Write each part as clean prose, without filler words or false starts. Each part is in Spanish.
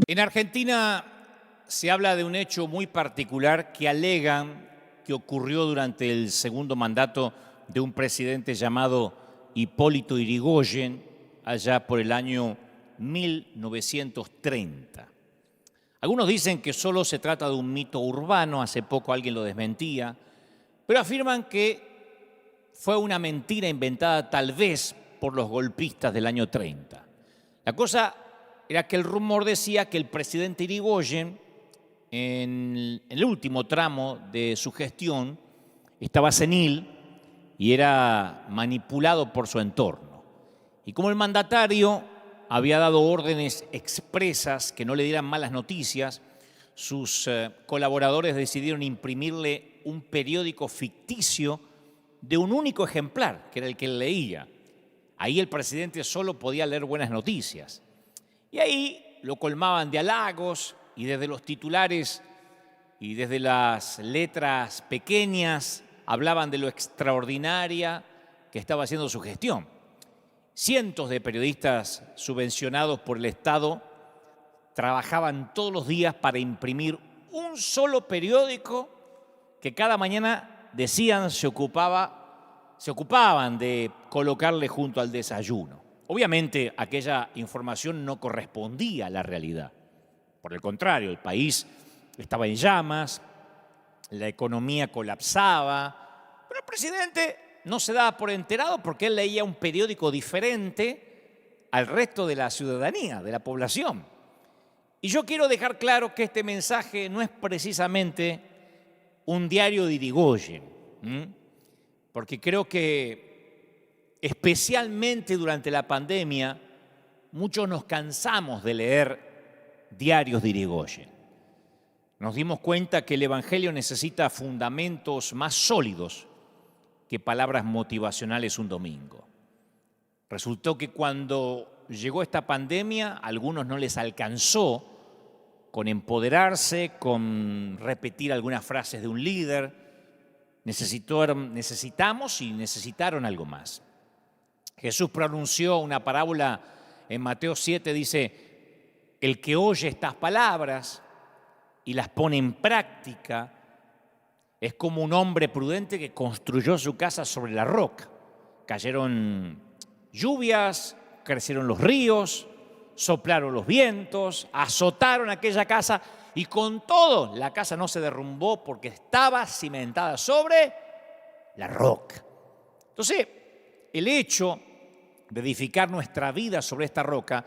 En Argentina se habla de un hecho muy particular que alegan que ocurrió durante el segundo mandato de un presidente llamado Hipólito Yrigoyen, allá por el año 1930. Algunos dicen que solo se trata de un mito urbano, hace poco alguien lo desmentía, pero afirman que fue una mentira inventada tal vez por los golpistas del año 30. La cosa era que el rumor decía que el presidente Yrigoyen, en el último tramo de su gestión, estaba senil y era manipulado por su entorno. Y como el mandatario había dado órdenes expresas que no le dieran malas noticias, sus colaboradores decidieron imprimirle un periódico ficticio de un único ejemplar, que era el que él leía. Ahí el presidente solo podía leer buenas noticias. Y ahí lo colmaban de halagos y desde los titulares y desde las letras pequeñas hablaban de lo extraordinaria que estaba haciendo su gestión. Cientos de periodistas subvencionados por el Estado trabajaban todos los días para imprimir un solo periódico que cada mañana decían se ocupaban de colocarle junto al desayuno. Obviamente aquella información no correspondía a la realidad. Por el contrario, el país estaba en llamas, la economía colapsaba, pero el presidente no se daba por enterado porque él leía un periódico diferente al resto de la ciudadanía, de la población. Y yo quiero dejar claro que este mensaje no es precisamente un diario de Yrigoyen, porque creo que especialmente durante la pandemia muchos nos cansamos de leer diarios de Yrigoyen. Nos dimos cuenta que el Evangelio necesita fundamentos más sólidos que palabras motivacionales un domingo. Resultó que cuando llegó esta pandemia, a algunos no les alcanzó con empoderarse, con repetir algunas frases de un líder. Necesitamos y necesitaron algo más. Jesús pronunció una parábola en Mateo 7, dice, el que oye estas palabras y las pone en práctica es como un hombre prudente que construyó su casa sobre la roca. Cayeron lluvias, crecieron los ríos, soplaron los vientos, azotaron aquella casa y con todo la casa no se derrumbó porque estaba cimentada sobre la roca. Entonces, el hecho de edificar nuestra vida sobre esta roca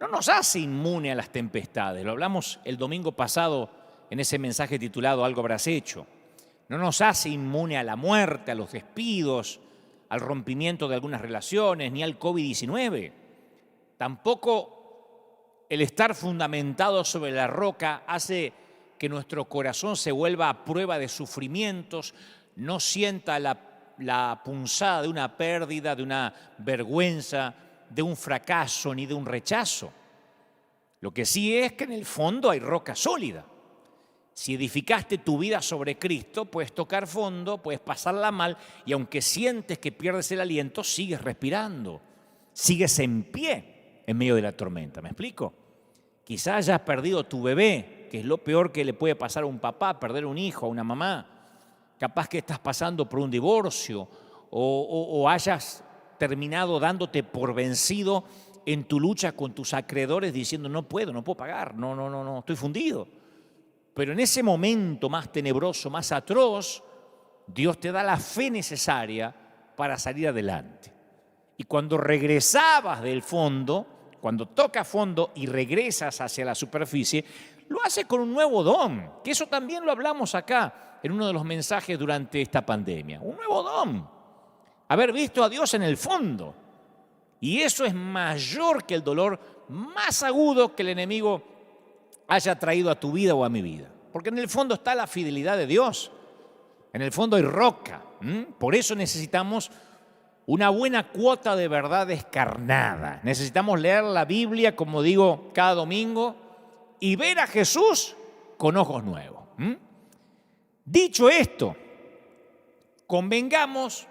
no nos hace inmune a las tempestades. Lo hablamos el domingo pasado en ese mensaje titulado Algo habrás hecho. No nos hace inmune a la muerte, a los despidos, al rompimiento de algunas relaciones, ni al COVID-19. Tampoco el estar fundamentado sobre la roca hace que nuestro corazón se vuelva a prueba de sufrimientos, no sienta la punzada de una pérdida, de una vergüenza, de un fracaso ni de un rechazo. Lo que sí es que en el fondo hay roca sólida. Si edificaste tu vida sobre Cristo, puedes tocar fondo, puedes pasarla mal y aunque sientes que pierdes el aliento, sigues respirando, sigues en pie en medio de la tormenta. ¿Me explico? Quizás hayas perdido tu bebé, que es lo peor que le puede pasar a un papá, perder un hijo, a una mamá. Capaz que estás pasando por un divorcio o hayas terminado dándote por vencido en tu lucha con tus acreedores diciendo no puedo pagar, no, estoy fundido. Pero en ese momento más tenebroso, más atroz, Dios te da la fe necesaria para salir adelante. Y cuando regresabas del fondo, cuando tocas fondo y regresas hacia la superficie, lo hace con un nuevo don, que eso también lo hablamos acá en uno de los mensajes durante esta pandemia. Un nuevo don, haber visto a Dios en el fondo. Y eso es mayor que el dolor más agudo que el enemigo haya traído a tu vida o a mi vida. Porque en el fondo está la fidelidad de Dios. En el fondo hay roca. Por eso necesitamos una buena cuota de verdad descarnada. Necesitamos leer la Biblia, como digo, cada domingo y ver a Jesús con ojos nuevos. Dicho esto, convengamos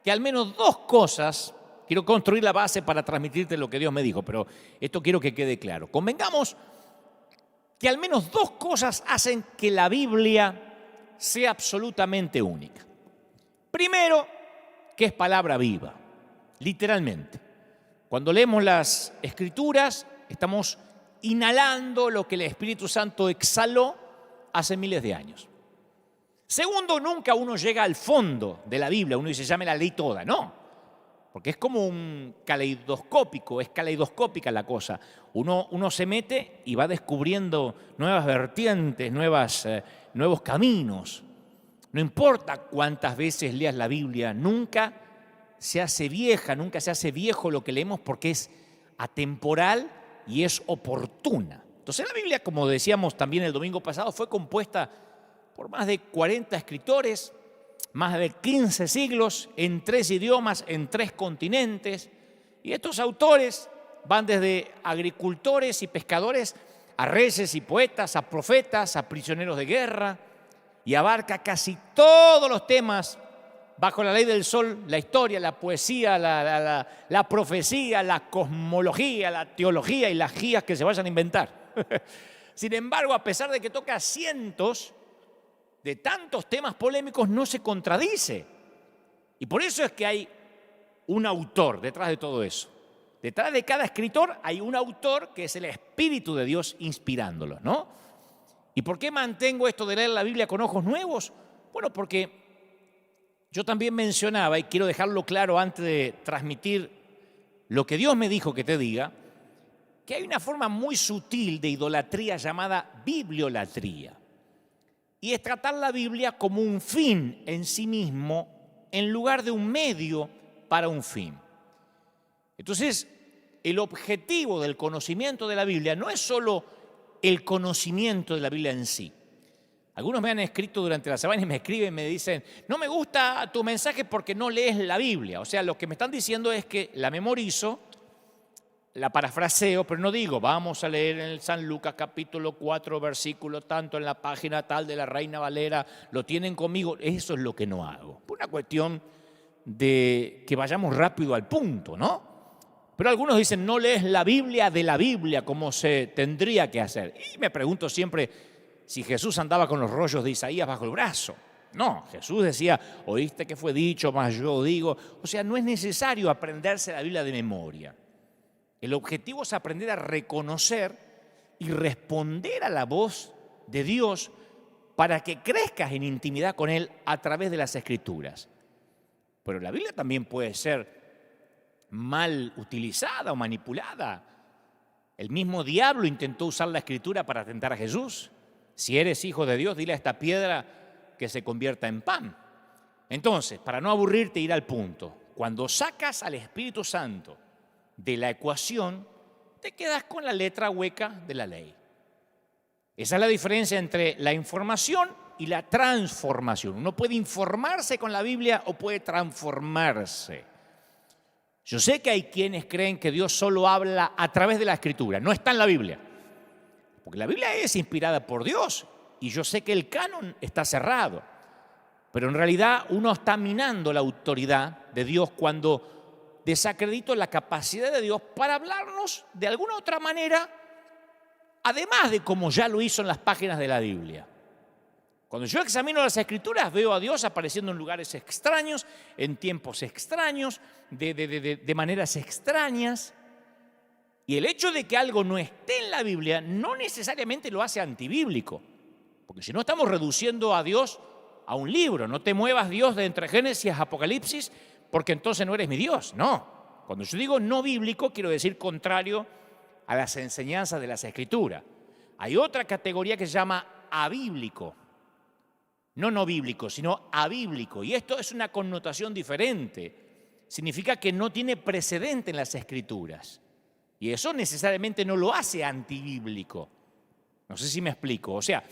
que al menos dos cosas, quiero construir la base para transmitirte lo que Dios me dijo, pero esto quiero que quede claro. Convengamos que al menos dos cosas hacen que la Biblia sea absolutamente única. Primero, que es palabra viva, literalmente. Cuando leemos las Escrituras, estamos inhalando lo que el Espíritu Santo exhaló hace miles de años. Segundo, nunca uno llega al fondo de la Biblia, uno dice, ya me la leí toda, no. Porque es como un caleidoscópico, es caleidoscópica la cosa. Uno se mete y va descubriendo nuevas vertientes, nuevos caminos. No importa cuántas veces leas la Biblia, nunca se hace vieja, nunca se hace viejo lo que leemos porque es atemporal y es oportuna. Entonces la Biblia, como decíamos también el domingo pasado, fue compuesta por más de 40 escritores, más de 15 siglos, en 3 idiomas, en 3 continentes. Y estos autores van desde agricultores y pescadores a reyes y poetas, a profetas, a prisioneros de guerra, y abarca casi todos los temas bajo la ley del sol: la historia, la poesía, la profecía, la cosmología, la teología y las guías que se vayan a inventar. Sin embargo, a pesar de que toca cientos de tantos temas polémicos, no se contradice. Y por eso es que hay un autor detrás de todo eso. Detrás de cada escritor hay un autor que es el Espíritu de Dios inspirándolo, ¿no? ¿Y por qué mantengo esto de leer la Biblia con ojos nuevos? Bueno, porque yo también mencionaba, y quiero dejarlo claro antes de transmitir lo que Dios me dijo que te diga, que hay una forma muy sutil de idolatría llamada bibliolatría. Y es tratar la Biblia como un fin en sí mismo en lugar de un medio para un fin. Entonces, el objetivo del conocimiento de la Biblia no es solo el conocimiento de la Biblia en sí. Algunos me han escrito durante la semana y me escriben y me dicen, no me gusta tu mensaje porque no lees la Biblia. O sea, lo que me están diciendo es que la memorizo, la parafraseo, pero no digo, vamos a leer en el San Lucas capítulo 4, versículo tanto en la página tal de la Reina Valera, lo tienen conmigo. Eso es lo que no hago. Por una cuestión de que vayamos rápido al punto, ¿no? Pero algunos dicen, no lees la Biblia de la Biblia como se tendría que hacer. Y me pregunto siempre si Jesús andaba con los rollos de Isaías bajo el brazo. No, Jesús decía, oíste que fue dicho, mas yo digo. O sea, no es necesario aprenderse la Biblia de memoria. El objetivo es aprender a reconocer y responder a la voz de Dios para que crezcas en intimidad con Él a través de las Escrituras. Pero la Biblia también puede ser mal utilizada o manipulada. El mismo diablo intentó usar la Escritura para tentar a Jesús. Si eres hijo de Dios, dile a esta piedra que se convierta en pan. Entonces, para no aburrirte, ir al punto. Cuando sacas al Espíritu Santo de la ecuación, te quedas con la letra hueca de la ley. Esa es la diferencia entre la información y la transformación. Uno puede informarse con la Biblia o puede transformarse. Yo sé que hay quienes creen que Dios solo habla a través de la Escritura, no está en la Biblia. Porque la Biblia es inspirada por Dios y yo sé que el canon está cerrado. Pero en realidad uno está minando la autoridad de Dios cuando desacredito la capacidad de Dios para hablarnos de alguna otra manera, además de como ya lo hizo en las páginas de la Biblia. Cuando yo examino las Escrituras, veo a Dios apareciendo en lugares extraños, en tiempos extraños, de maneras extrañas. Y el hecho de que algo no esté en la Biblia no necesariamente lo hace antibíblico. Porque si no, estamos reduciendo a Dios a un libro. No te muevas, Dios, de entre Génesis a Apocalipsis, porque entonces no eres mi Dios. No. Cuando yo digo no bíblico, quiero decir contrario a las enseñanzas de las Escrituras. Hay otra categoría que se llama abíblico. No bíblico, sino abíblico. Y esto es una connotación diferente. Significa que no tiene precedente en las Escrituras. Y eso necesariamente no lo hace antibíblico. No sé si me explico. O sea,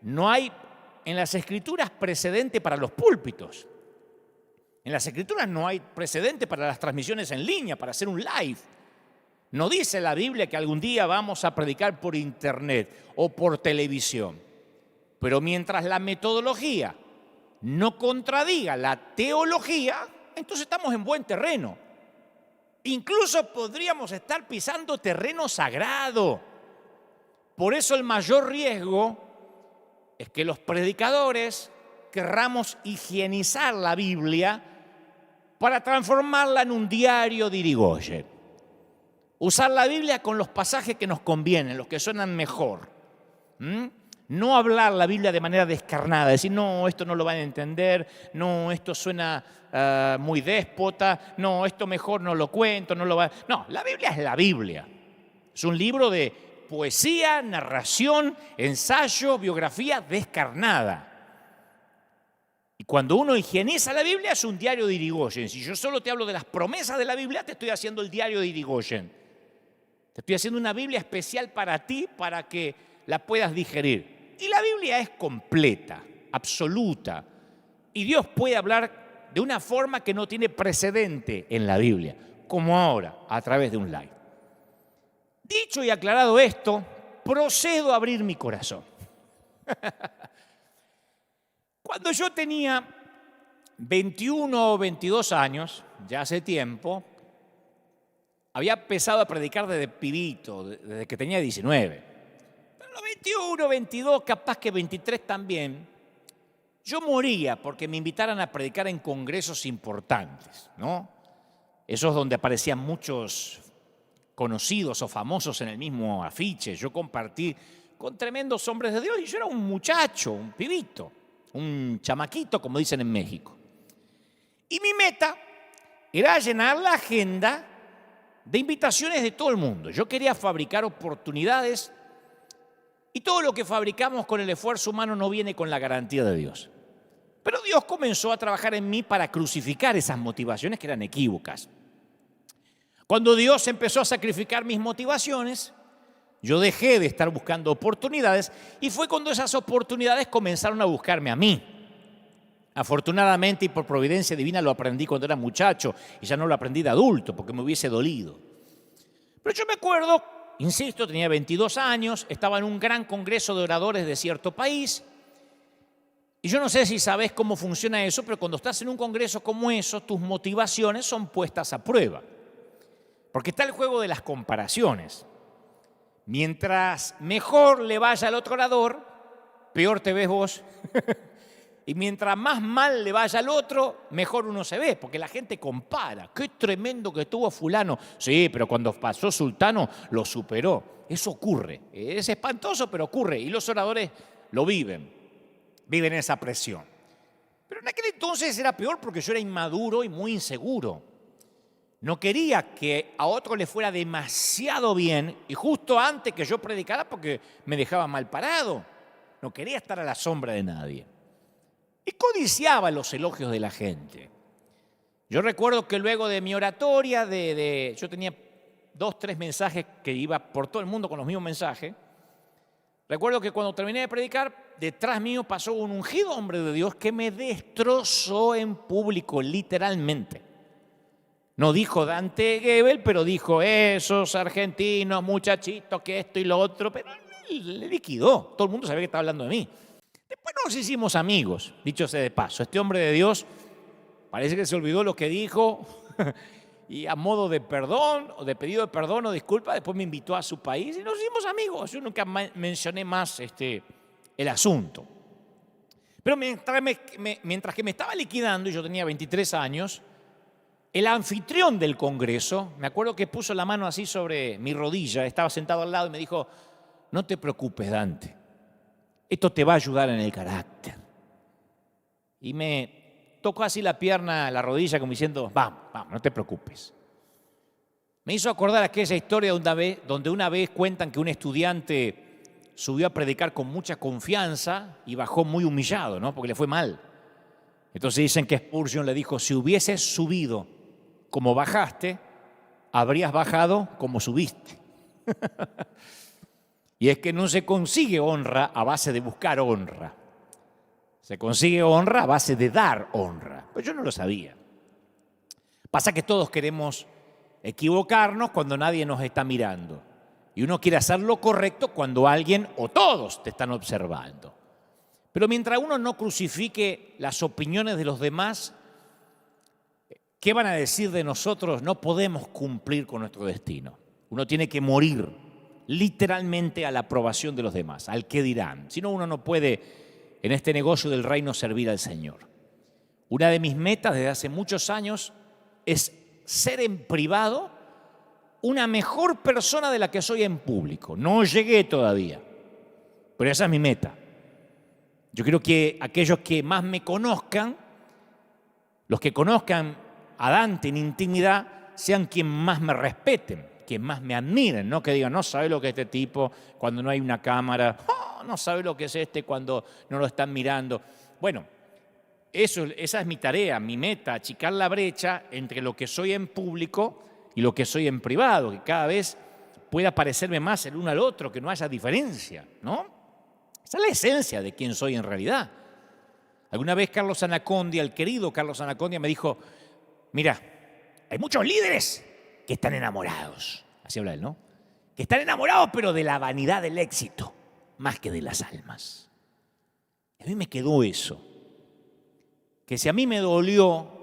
no hay en las Escrituras precedente para los púlpitos. En las Escrituras no hay precedente para las transmisiones en línea, para hacer un live. No dice la Biblia que algún día vamos a predicar por internet o por televisión. Pero mientras la metodología no contradiga la teología, entonces estamos en buen terreno. Incluso podríamos estar pisando terreno sagrado, Por eso el mayor riesgo es que los predicadores querramos higienizar la Biblia para transformarla en un diario de Irigoyen. Usar la Biblia con los pasajes que nos convienen, los que suenan mejor. No hablar la Biblia de manera descarnada, decir, no, esto no lo van a entender, no, esto suena muy déspota, no, esto mejor no lo cuento, no lo va. No, la Biblia es la Biblia. Es un libro de poesía, narración, ensayo, biografía descarnada. Y cuando uno higieniza la Biblia es un diario de Irigoyen. Si yo solo te hablo de las promesas de la Biblia, te estoy haciendo el diario de Irigoyen. Te estoy haciendo una Biblia especial para ti, para que la puedas digerir. Y la Biblia es completa, absoluta. Y Dios puede hablar de una forma que no tiene precedente en la Biblia, como ahora, a través de un live. Dicho y aclarado esto, procedo a abrir mi corazón. Cuando yo tenía 21 o 22 años, ya hace tiempo, había empezado a predicar desde pibito, desde que tenía 19. Pero a los 21, 22, capaz que 23 también, yo moría porque me invitaran a predicar en congresos importantes, ¿no? Esos donde aparecían muchos conocidos o famosos en el mismo afiche. Yo compartí con tremendos hombres de Dios y yo era un muchacho, un pibito, un chamaquito, como dicen en México. Y mi meta era llenar la agenda de invitaciones de todo el mundo. Yo quería fabricar oportunidades y todo lo que fabricamos con el esfuerzo humano no viene con la garantía de Dios. Pero Dios comenzó a trabajar en mí para crucificar esas motivaciones que eran equívocas. Cuando Dios empezó a sacrificar mis motivaciones, yo dejé de estar buscando oportunidades y fue cuando esas oportunidades comenzaron a buscarme a mí. Afortunadamente y por providencia divina lo aprendí cuando era muchacho y ya no lo aprendí de adulto porque me hubiese dolido. Pero yo me acuerdo, insisto, tenía 22 años, estaba en un gran congreso de oradores de cierto país y yo no sé si sabes cómo funciona eso, pero cuando estás en un congreso como eso, tus motivaciones son puestas a prueba. Porque está el juego de las comparaciones. Mientras mejor le vaya al otro orador, peor te ves vos. Y mientras más mal le vaya al otro, mejor uno se ve, porque la gente compara. ¡Qué tremendo que estuvo fulano! Sí, pero cuando pasó sultano, lo superó. Eso ocurre. Es espantoso, pero ocurre. Y los oradores lo viven esa presión. Pero en aquel entonces era peor porque yo era inmaduro y muy inseguro. No quería que a otro le fuera demasiado bien y justo antes que yo predicara porque me dejaba mal parado. No quería estar a la sombra de nadie. Y codiciaba los elogios de la gente. Yo recuerdo que luego de mi oratoria, yo tenía 2, 3 mensajes que iba por todo el mundo con los mismos mensajes. Recuerdo que cuando terminé de predicar, detrás mío pasó un ungido hombre de Dios que me destrozó en público, literalmente. No dijo Dante Gebel, pero dijo esos argentinos, muchachitos, que esto y lo otro, pero le liquidó. Todo el mundo sabía que estaba hablando de mí. Después nos hicimos amigos, dicho sea de paso. Este hombre de Dios parece que se olvidó lo que dijo y a modo de perdón, o de pedido de perdón o disculpa, después me invitó a su país y nos hicimos amigos. Yo nunca mencioné más el asunto. Pero mientras que me estaba liquidando, y yo tenía 23 años, el anfitrión del congreso, me acuerdo que puso la mano así sobre mi rodilla, estaba sentado al lado y me dijo, no te preocupes, Dante, esto te va a ayudar en el carácter. Y me tocó así la pierna, la rodilla, como diciendo, vamos, no te preocupes. Me hizo acordar aquella historia donde una vez cuentan que un estudiante subió a predicar con mucha confianza y bajó muy humillado, ¿no? Porque le fue mal. Entonces dicen que Spurgeon le dijo, si hubieses subido como bajaste, habrías bajado como subiste. Y es que no se consigue honra a base de buscar honra. Se consigue honra a base de dar honra. Pero yo no lo sabía. Pasa que todos queremos equivocarnos cuando nadie nos está mirando. Y uno quiere hacer lo correcto cuando alguien o todos te están observando. Pero mientras uno no crucifique las opiniones de los demás, ¿qué van a decir de nosotros? No podemos cumplir con nuestro destino. Uno tiene que morir literalmente a la aprobación de los demás, al qué dirán. Si no, uno no puede en este negocio del reino servir al Señor. Una de mis metas desde hace muchos años es ser en privado una mejor persona de la que soy en público. No llegué todavía, pero esa es mi meta. Yo quiero que aquellos que más me conozcan, los que conozcan a Dante en intimidad, sean quien más me respeten, quien más me admiren, no que digan, no sabe lo que es este tipo cuando no hay una cámara, oh, no sabe lo que es este cuando no lo están mirando. Bueno, esa es mi tarea, mi meta, achicar la brecha entre lo que soy en público y lo que soy en privado, que cada vez pueda parecerme más el uno al otro, que no haya diferencia, ¿no? Esa es la esencia de quién soy en realidad. Alguna vez Carlos Anacondia, el querido Carlos Anacondia, me dijo, mira, hay muchos líderes que están enamorados, así habla él, ¿no? Que están enamorados pero de la vanidad del éxito, más que de las almas. A mí me quedó eso, que si a mí me dolió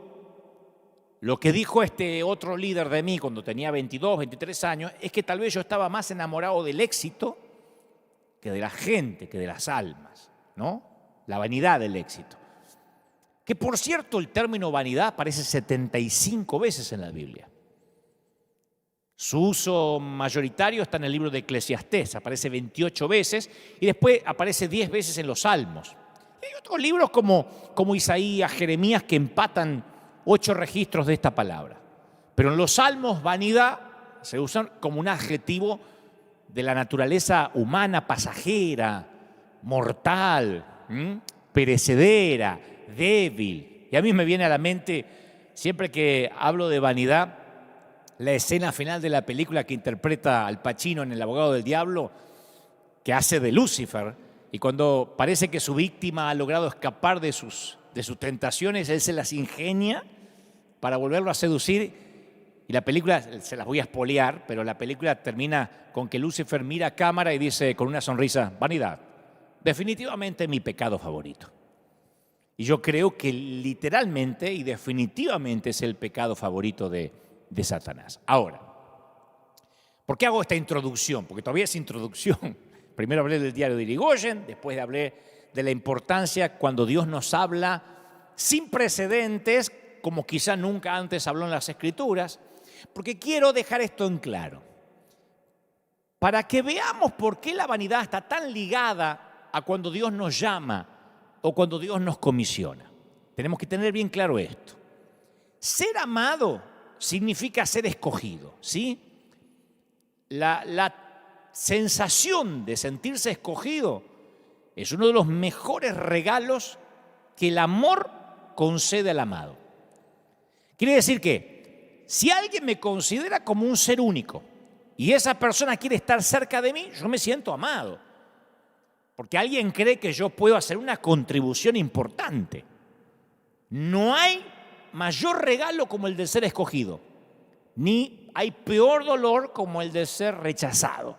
lo que dijo este otro líder de mí cuando tenía 22, 23 años, es que tal vez yo estaba más enamorado del éxito que de la gente, que de las almas, ¿no? La vanidad del éxito. Que por cierto, el término vanidad aparece 75 veces en la Biblia. Su uso mayoritario está en el libro de Eclesiastés, aparece 28 veces y después aparece 10 veces en los Salmos. Y hay otros libros como Isaías, Jeremías, que empatan 8 registros de esta palabra. Pero en los Salmos, vanidad se usan como un adjetivo de la naturaleza humana, pasajera, mortal, perecedera, débil. Y a mí me viene a la mente, siempre que hablo de vanidad, la escena final de la película que interpreta Al Pacino en El abogado del diablo, que hace de Lucifer, y cuando parece que su víctima ha logrado escapar de sus tentaciones, él se las ingenia para volverlo a seducir. Y la película, se las voy a espolear, pero la película termina con que Lucifer mira a cámara y dice con una sonrisa, vanidad, definitivamente mi pecado favorito. Y yo creo que literalmente y definitivamente es el pecado favorito de Satanás. Ahora, ¿por qué hago esta introducción? Porque todavía es introducción. Primero hablé del diario de Irigoyen, después hablé de la importancia cuando Dios nos habla sin precedentes, como quizá nunca antes habló en las Escrituras, porque quiero dejar esto en claro, para que veamos por qué la vanidad está tan ligada a cuando Dios nos llama o cuando Dios nos comisiona. Tenemos que tener bien claro esto. Ser amado significa ser escogido, ¿sí? La sensación de sentirse escogido es uno de los mejores regalos que el amor concede al amado. Quiere decir que si alguien me considera como un ser único y esa persona quiere estar cerca de mí, yo me siento amado. Porque alguien cree que yo puedo hacer una contribución importante. No hay mayor regalo como el de ser escogido, ni hay peor dolor como el de ser rechazado.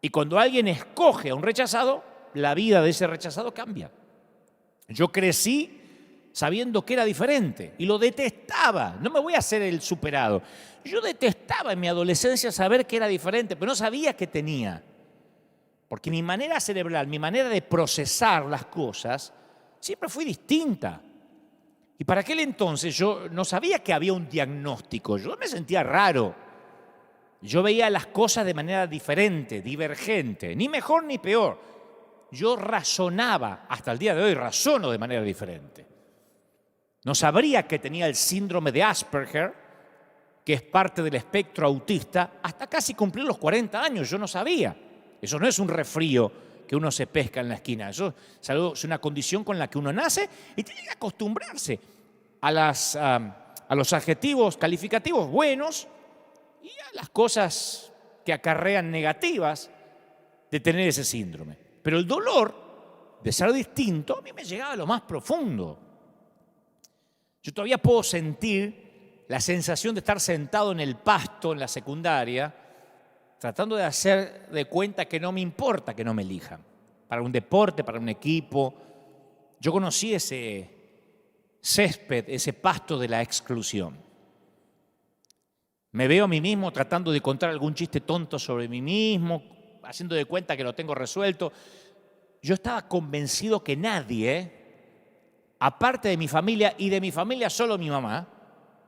Y cuando alguien escoge a un rechazado, la vida de ese rechazado cambia. Yo crecí sabiendo que era diferente y lo detestaba. No me voy a hacer el superado. Yo detestaba en mi adolescencia saber que era diferente, pero no sabía qué tenía. Porque mi manera cerebral, mi manera de procesar las cosas, siempre fue distinta. Y para aquel entonces yo no sabía que había un diagnóstico. Yo me sentía raro. Yo veía las cosas de manera diferente, divergente, ni mejor ni peor. Yo razonaba, hasta el día de hoy razono de manera diferente. No sabría que tenía el síndrome de Asperger, que es parte del espectro autista, hasta casi cumplir los 40 años. Yo no sabía. Eso no es un resfrío que uno se pesca en la esquina. Eso es una condición con la que uno nace y tiene que acostumbrarse a los adjetivos calificativos buenos y a las cosas que acarrean negativas de tener ese síndrome. Pero el dolor de ser distinto a mí me llegaba a lo más profundo. Yo todavía puedo sentir la sensación de estar sentado en el pasto en la secundaria, tratando de hacer de cuenta que no me importa que no me elijan. Para un deporte, para un equipo. Yo conocí ese césped, ese pasto de la exclusión. Me veo a mí mismo tratando de contar algún chiste tonto sobre mí mismo, haciendo de cuenta que lo tengo resuelto. Yo estaba convencido que nadie, aparte de mi familia, y de mi familia solo mi mamá,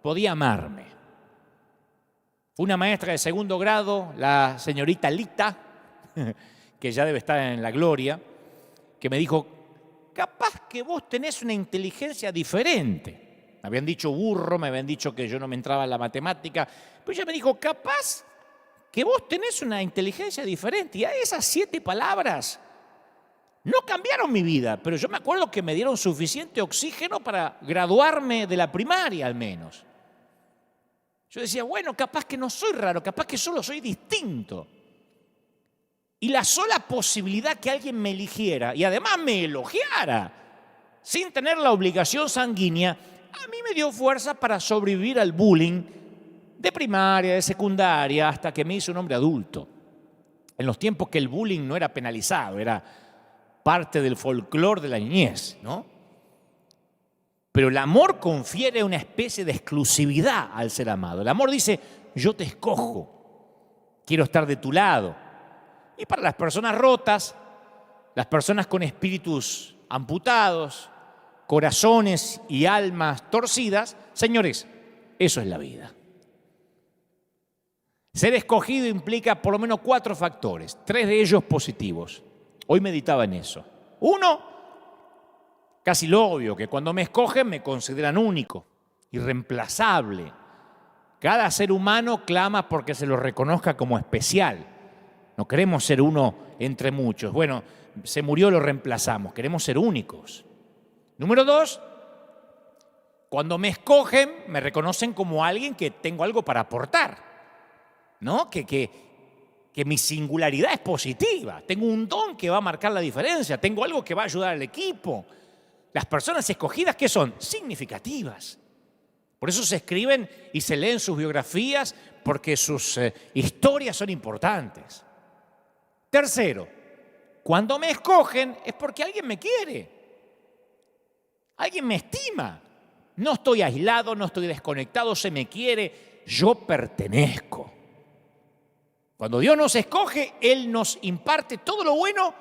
podía amarme. Fue una maestra de segundo grado, la señorita Lita, que ya debe estar en la gloria, que me dijo, capaz que vos tenés una inteligencia diferente. Me habían dicho burro, me habían dicho que yo no me entraba en la matemática, pero ella me dijo, capaz que vos tenés una inteligencia diferente. Y a esas 7 palabras no cambiaron mi vida, pero yo me acuerdo que me dieron suficiente oxígeno para graduarme de la primaria al menos. Yo decía, bueno, capaz que no soy raro, capaz que solo soy distinto. Y la sola posibilidad que alguien me eligiera y además me elogiara, sin tener la obligación sanguínea, a mí me dio fuerza para sobrevivir al bullying de primaria, de secundaria, hasta que me hice un hombre adulto. En los tiempos que el bullying no era penalizado, era parte del folclore de la niñez, ¿no? Pero el amor confiere una especie de exclusividad al ser amado. El amor dice, yo te escojo, quiero estar de tu lado. Y para las personas rotas, las personas con espíritus amputados, corazones y almas torcidas, señores, eso es la vida. Ser escogido implica por lo menos 4 factores, 3 de ellos positivos. Hoy meditaba en eso. 1, casi lo obvio, que cuando me escogen me consideran único, irreemplazable. Cada ser humano clama porque se lo reconozca como especial. No queremos ser uno entre muchos. Bueno, se murió, lo reemplazamos. Queremos ser únicos. Número 2, cuando me escogen, me reconocen como alguien que tengo algo para aportar, ¿no? Que mi singularidad es positiva. Tengo un don que va a marcar la diferencia. Tengo algo que va a ayudar al equipo. Las personas escogidas, ¿qué son? Significativas. Por eso se escriben y se leen sus biografías, porque sus historias son importantes. Tercero, cuando me escogen es porque alguien me quiere, alguien me estima. No estoy aislado, no estoy desconectado, se me quiere, yo pertenezco. Cuando Dios nos escoge, Él nos imparte todo lo bueno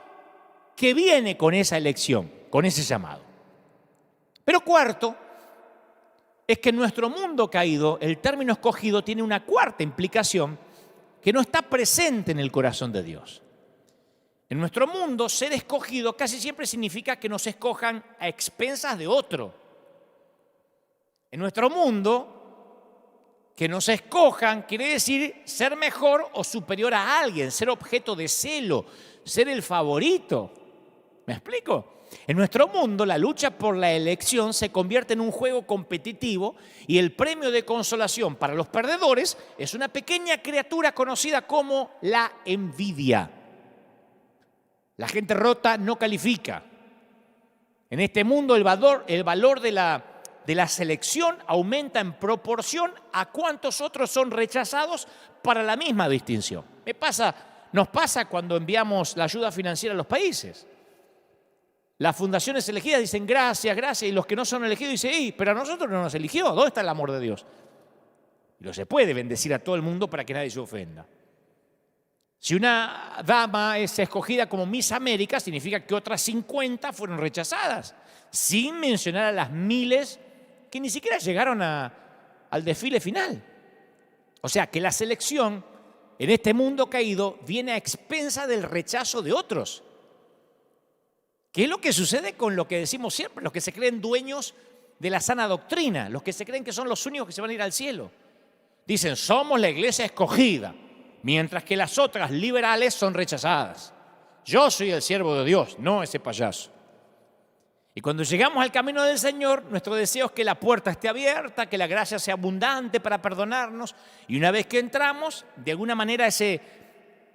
que viene con esa elección, con ese llamado. Pero cuarto, es que en nuestro mundo caído, el término escogido tiene una cuarta implicación que no está presente en el corazón de Dios. En nuestro mundo, ser escogido casi siempre significa que nos escojan a expensas de otro. En nuestro mundo, que nos escojan quiere decir ser mejor o superior a alguien, ser objeto de celo, ser el favorito. ¿Me explico? En nuestro mundo, la lucha por la elección se convierte en un juego competitivo y el premio de consolación para los perdedores es una pequeña criatura conocida como la envidia. La gente rota no califica. En este mundo el valor de la selección aumenta en proporción a cuántos otros son rechazados para la misma distinción. Nos pasa cuando enviamos la ayuda financiera a los países. Las fundaciones elegidas dicen gracias, gracias, y los que no son elegidos dicen, pero a nosotros no nos eligió, ¿dónde está el amor de Dios? Y no se puede bendecir a todo el mundo para que nadie se ofenda. Si una dama es escogida como Miss América, significa que otras 50 fueron rechazadas, sin mencionar a las miles que ni siquiera llegaron al desfile final. O sea, que la selección en este mundo caído viene a expensa del rechazo de otros. ¿Qué es lo que sucede con lo que decimos siempre? Los que se creen dueños de la sana doctrina, los que se creen que son los únicos que se van a ir al cielo. Dicen, somos la iglesia escogida, mientras que las otras liberales son rechazadas. Yo soy el siervo de Dios, no ese payaso. Y cuando llegamos al camino del Señor, nuestro deseo es que la puerta esté abierta, que la gracia sea abundante para perdonarnos. Y una vez que entramos, de alguna manera ese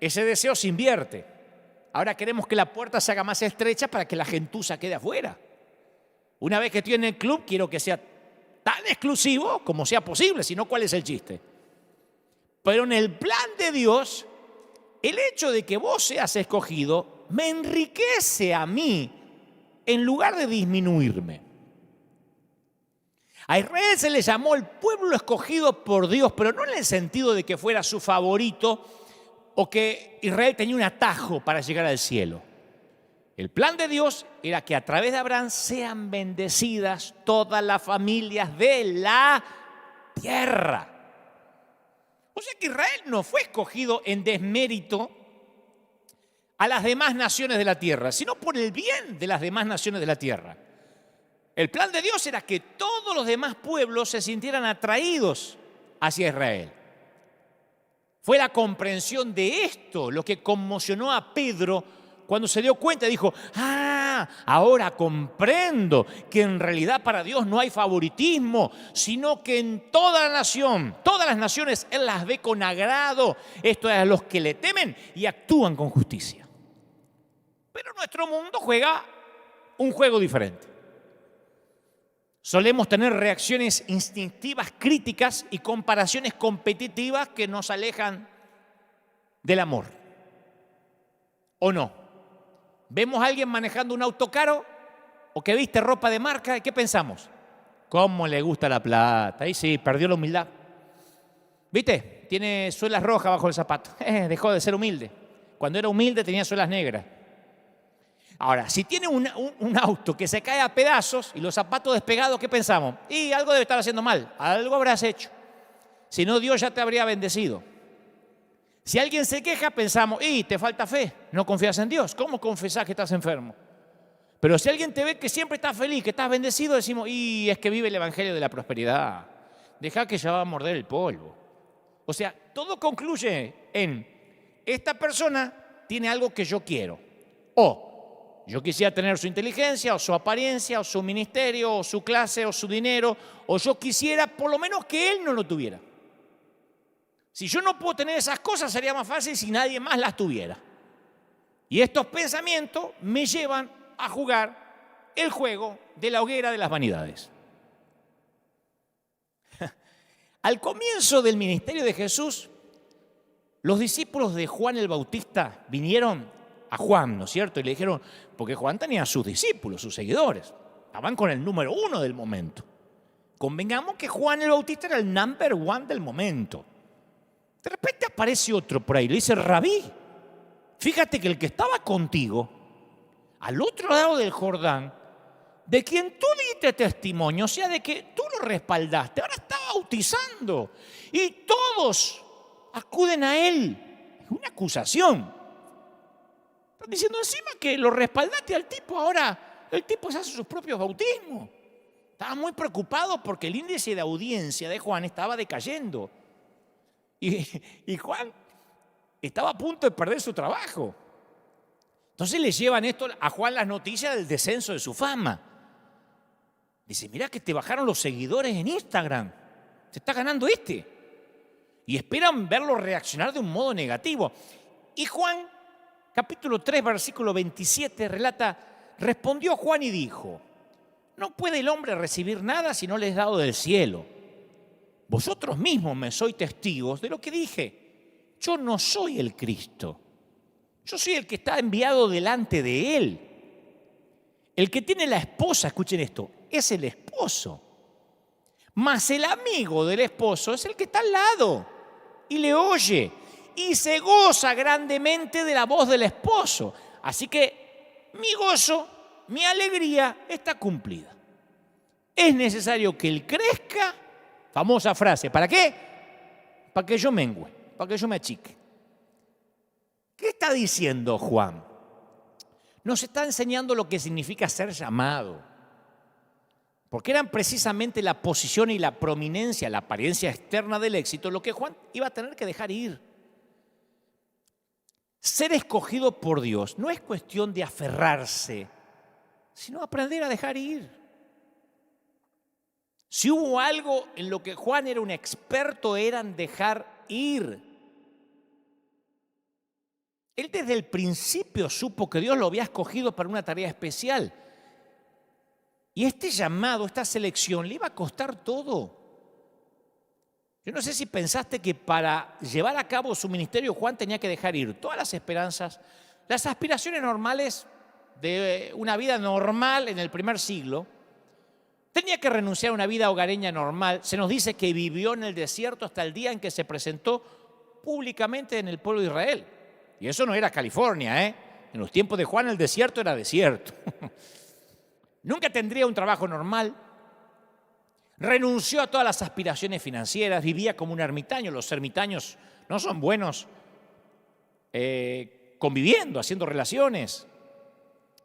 deseo se invierte. Ahora queremos que la puerta se haga más estrecha para que la gentuza quede afuera. Una vez que estoy en el club, quiero que sea tan exclusivo como sea posible, si no, ¿cuál es el chiste? Pero en el plan de Dios, el hecho de que vos seas escogido me enriquece a mí en lugar de disminuirme. A Israel se le llamó el pueblo escogido por Dios, pero no en el sentido de que fuera su favorito o que Israel tenía un atajo para llegar al cielo. El plan de Dios era que a través de Abraham sean bendecidas todas las familias de la tierra. O sea que Israel no fue escogido en desmérito a las demás naciones de la tierra, sino por el bien de las demás naciones de la tierra. El plan de Dios era que todos los demás pueblos se sintieran atraídos hacia Israel. Fue la comprensión de esto lo que conmocionó a Pedro cuando se dio cuenta y dijo, ahora comprendo que en realidad para Dios no hay favoritismo, sino que en toda la nación, todas las naciones, Él las ve con agrado. Esto es a los que le temen y actúan con justicia. Pero nuestro mundo juega un juego diferente. Solemos tener reacciones instintivas, críticas y comparaciones competitivas que nos alejan del amor. ¿O no? Vemos a alguien manejando un auto caro o que viste ropa de marca, ¿y qué pensamos? ¿Cómo le gusta la plata? Ahí sí, perdió la humildad. ¿Viste? Tiene suelas rojas bajo el zapato. Dejó de ser humilde. Cuando era humilde tenía suelas negras. Ahora, si tiene un auto que se cae a pedazos y los zapatos despegados, ¿qué pensamos? Y algo debe estar haciendo mal, algo habrás hecho. Si no, Dios ya te habría bendecido. Si alguien se queja, pensamos, te falta fe, no confías en Dios. ¿Cómo confesás que estás enfermo? Pero si alguien te ve que siempre estás feliz, que estás bendecido, decimos, es que vive el evangelio de la prosperidad. Deja que ya va a morder el polvo. O sea, todo concluye en, esta persona tiene algo que yo quiero. O yo quisiera tener su inteligencia, o su apariencia, o su ministerio, o su clase, o su dinero, o yo quisiera por lo menos que él no lo tuviera. Si yo no puedo tener esas cosas, sería más fácil si nadie más las tuviera. Y estos pensamientos me llevan a jugar el juego de la hoguera de las vanidades. Al comienzo del ministerio de Jesús, los discípulos de Juan el Bautista vinieron a Juan, ¿no es cierto? Y le dijeron, porque Juan tenía a sus discípulos, sus seguidores, estaban con el número 1 del momento. Convengamos que Juan el Bautista era el number 1 del momento. De repente aparece otro por ahí, le dice, Rabí, fíjate que el que estaba contigo, al otro lado del Jordán, de quien tú diste testimonio, o sea, de que tú lo respaldaste, ahora está bautizando. Y todos acuden a él. Es una acusación. Están diciendo encima que lo respaldaste al tipo, ahora el tipo se hace sus propios bautismos. Estaba muy preocupado porque el índice de audiencia de Juan estaba decayendo. Y Juan estaba a punto de perder su trabajo. Entonces le llevan esto a Juan las noticias del descenso de su fama. Dice, mira que te bajaron los seguidores en Instagram. Se está ganando este. Y esperan verlo reaccionar de un modo negativo. Y Juan, capítulo 3, versículo 27, relata, respondió Juan y dijo, no puede el hombre recibir nada si no le es dado del cielo. Vosotros mismos me sois testigos de lo que dije. Yo no soy el Cristo. Yo soy el que está enviado delante de él. El que tiene la esposa, escuchen esto, es el esposo. Mas el amigo del esposo es el que está al lado y le oye y se goza grandemente de la voz del esposo. Así que mi gozo, mi alegría está cumplida. Es necesario que él crezca. Famosa frase, ¿para qué? Para que yo mengüe, para que yo me achique. ¿Qué está diciendo Juan? Nos está enseñando lo que significa ser llamado. Porque eran precisamente la posición y la prominencia, la apariencia externa del éxito, lo que Juan iba a tener que dejar ir. Ser escogido por Dios no es cuestión de aferrarse, sino aprender a dejar ir. Si hubo algo en lo que Juan era un experto, era en dejar ir. Él desde el principio supo que Dios lo había escogido para una tarea especial. Y este llamado, esta selección, le iba a costar todo. Yo no sé si pensaste que para llevar a cabo su ministerio Juan tenía que dejar ir todas las esperanzas, las aspiraciones normales de una vida normal en el primer siglo. Tenía que renunciar a una vida hogareña normal. Se nos dice que vivió en el desierto hasta el día en que se presentó públicamente en el pueblo de Israel. Y eso no era California, ¿eh? En los tiempos de Juan el desierto era desierto. Nunca tendría un trabajo normal. Renunció a todas las aspiraciones financieras, vivía como un ermitaño. Los ermitaños no son buenos conviviendo, haciendo relaciones.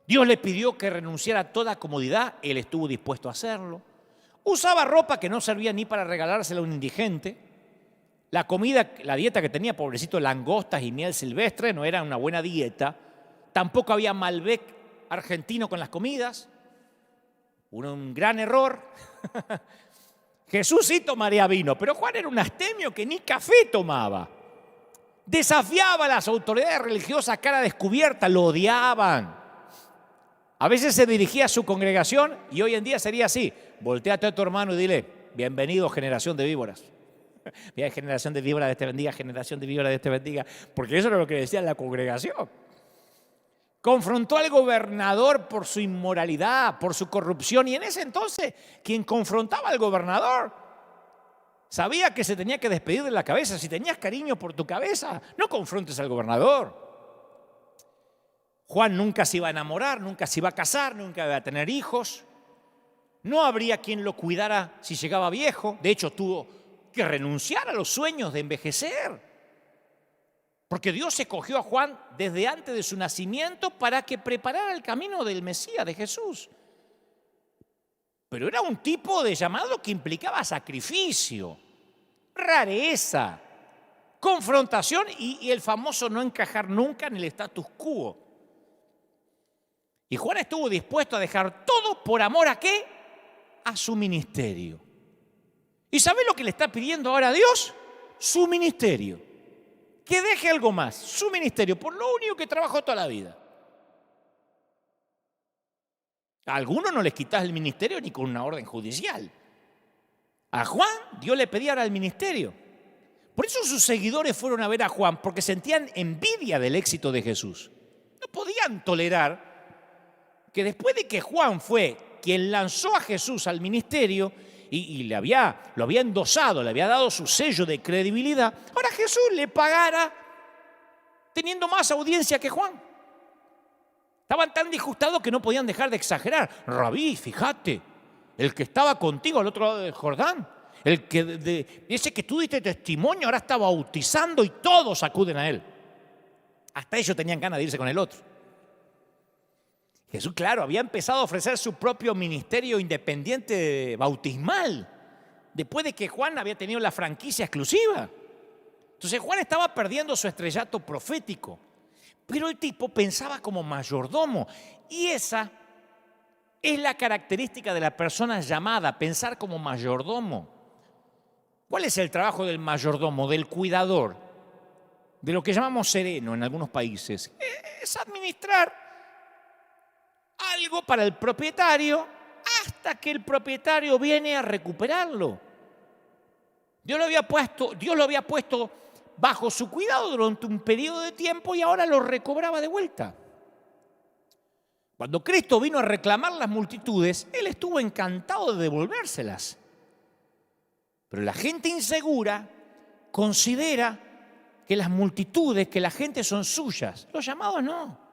Dios le pidió que renunciara a toda comodidad, él estuvo dispuesto a hacerlo. Usaba ropa que no servía ni para regalársela a un indigente. La comida, la dieta que tenía, pobrecito, langostas y miel silvestre, no era una buena dieta. Tampoco había Malbec argentino con las comidas. Un gran error. Jesús sí tomaría vino, pero Juan era un astemio que ni café tomaba. Desafiaba a las autoridades religiosas a cara descubierta, lo odiaban. A veces se dirigía a su congregación y hoy en día sería así. Voltéate a tu hermano y dile, bienvenido generación de víboras. Generación de víboras, Dios te bendiga, generación de víboras, Dios te bendiga. Porque eso era lo que decía la congregación. Confrontó al gobernador por su inmoralidad, por su corrupción. Y en ese entonces, quien confrontaba al gobernador sabía que se tenía que despedir de la cabeza. Si tenías cariño por tu cabeza, no confrontes al gobernador. Juan nunca se iba a enamorar, nunca se iba a casar, nunca iba a tener hijos. No habría quien lo cuidara si llegaba viejo. De hecho, tuvo que renunciar a los sueños de envejecer. Porque Dios escogió a Juan desde antes de su nacimiento para que preparara el camino del Mesías, de Jesús. Pero era un tipo de llamado que implicaba sacrificio, rareza, confrontación y el famoso no encajar nunca en el status quo. Y Juan estuvo dispuesto a dejar todo por amor ¿a qué? A su ministerio. ¿Y sabe lo que le está pidiendo ahora a Dios? Su ministerio. Que deje algo más, su ministerio, por lo único que trabajó toda la vida. A algunos no les quitas el ministerio ni con una orden judicial. A Juan, Dios le pedía ahora el ministerio. Por eso sus seguidores fueron a ver a Juan, porque sentían envidia del éxito de Jesús. No podían tolerar que después de que Juan fue quien lanzó a Jesús al ministerio y lo había endosado, le había dado su sello de credibilidad, ahora Jesús le pagara teniendo más audiencia que Juan. Estaban tan disgustados que no podían dejar de exagerar. Rabí, fíjate, el que estaba contigo al otro lado del Jordán, ese que tú diste testimonio ahora está bautizando y todos acuden a él. Hasta ellos tenían ganas de irse con el otro. Jesús, claro, había empezado a ofrecer su propio ministerio independiente bautismal, después de que Juan había tenido la franquicia exclusiva. Entonces Juan estaba perdiendo su estrellato profético, pero el tipo pensaba como mayordomo. Y esa es la característica de la persona llamada, pensar como mayordomo. ¿Cuál es el trabajo del mayordomo, del cuidador? De lo que llamamos sereno en algunos países. Es administrar algo para el propietario hasta que el propietario viene a recuperarlo. Dios lo había puesto bajo su cuidado durante un periodo de tiempo y ahora lo recobraba de vuelta. Cuando Cristo vino a reclamar las multitudes, Él estuvo encantado de devolvérselas. Pero la gente insegura considera que las multitudes, que la gente son suyas. Los llamados no.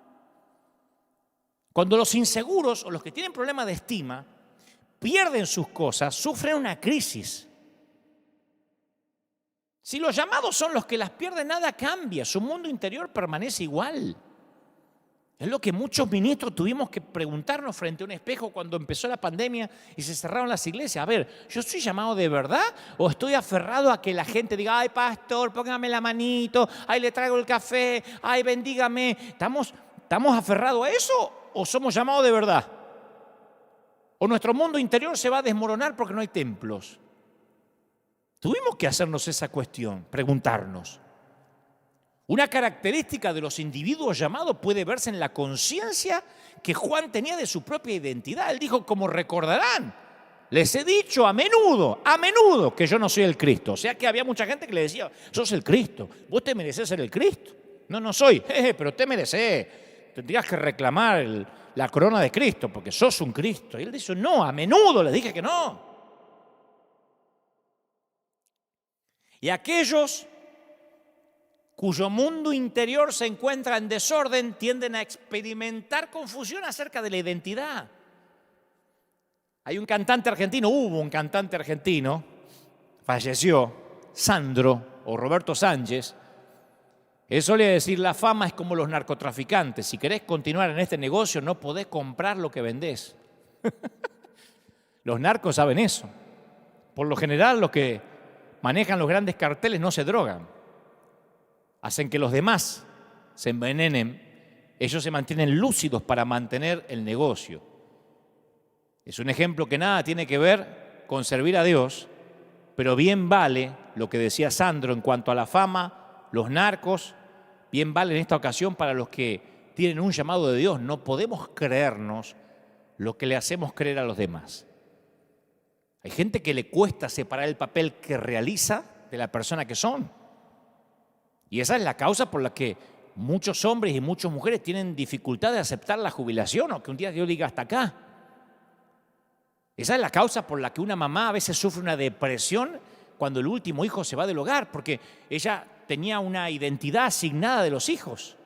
Cuando los inseguros o los que tienen problemas de estima pierden sus cosas, sufren una crisis. Si los llamados son los que las pierden, nada cambia, su mundo interior permanece igual. Es lo que muchos ministros tuvimos que preguntarnos frente a un espejo cuando empezó la pandemia y se cerraron las iglesias. A ver, ¿yo estoy llamado de verdad o estoy aferrado a que la gente diga, ay pastor, póngame la manito, ay le traigo el café, ay bendígame? ¿Estamos aferrados a eso o somos llamados de verdad? ¿O nuestro mundo interior se va a desmoronar porque no hay templos? Tuvimos que hacernos esa cuestión, preguntarnos. Una característica de los individuos llamados puede verse en la conciencia que Juan tenía de su propia identidad. Él dijo, como recordarán, les he dicho a menudo, que yo no soy el Cristo. O sea que había mucha gente que le decía, sos el Cristo, vos te merecés ser el Cristo. No soy, pero te merecés. Tendrías que reclamar la corona de Cristo, porque sos un Cristo. Y él dice, no, a menudo les dije que no. Y aquellos cuyo mundo interior se encuentra en desorden tienden a experimentar confusión acerca de la identidad. Hubo un cantante argentino, falleció, Sandro o Roberto Sánchez. Él solía decir, la fama es como los narcotraficantes. Si querés continuar en este negocio, no podés comprar lo que vendés. Los narcos saben eso. Por lo general, los que manejan los grandes carteles no se drogan. Hacen que los demás se envenenen. Ellos se mantienen lúcidos para mantener el negocio. Es un ejemplo que nada tiene que ver con servir a Dios, pero bien vale lo que decía Sandro en cuanto a la fama, los narcos, bien vale en esta ocasión para los que tienen un llamado de Dios. No podemos creernos lo que le hacemos creer a los demás. Hay gente que le cuesta separar el papel que realiza de la persona que son. Y esa es la causa por la que muchos hombres y muchas mujeres tienen dificultad de aceptar la jubilación o que un día Dios diga hasta acá. Esa es la causa por la que una mamá a veces sufre una depresión cuando el último hijo se va del hogar, porque ella tenía una identidad asignada de los hijos.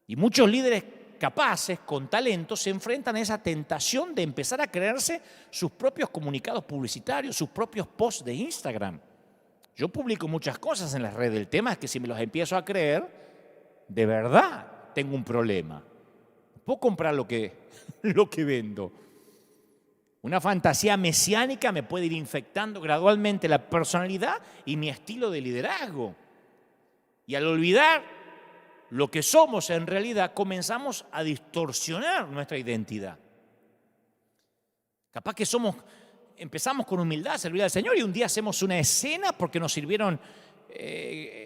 Y muchos líderes capaces, con talento, se enfrentan a esa tentación de empezar a creerse sus propios comunicados publicitarios, sus propios posts de Instagram. Yo publico muchas cosas en las redes. El tema es que si me los empiezo a creer, de verdad tengo un problema. Puedo comprar lo que vendo. Una fantasía mesiánica me puede ir infectando gradualmente la personalidad y mi estilo de liderazgo. Y al olvidar lo que somos en realidad, comenzamos a distorsionar nuestra identidad. Capaz que empezamos con humildad a servir al Señor y un día hacemos una escena porque nos sirvieron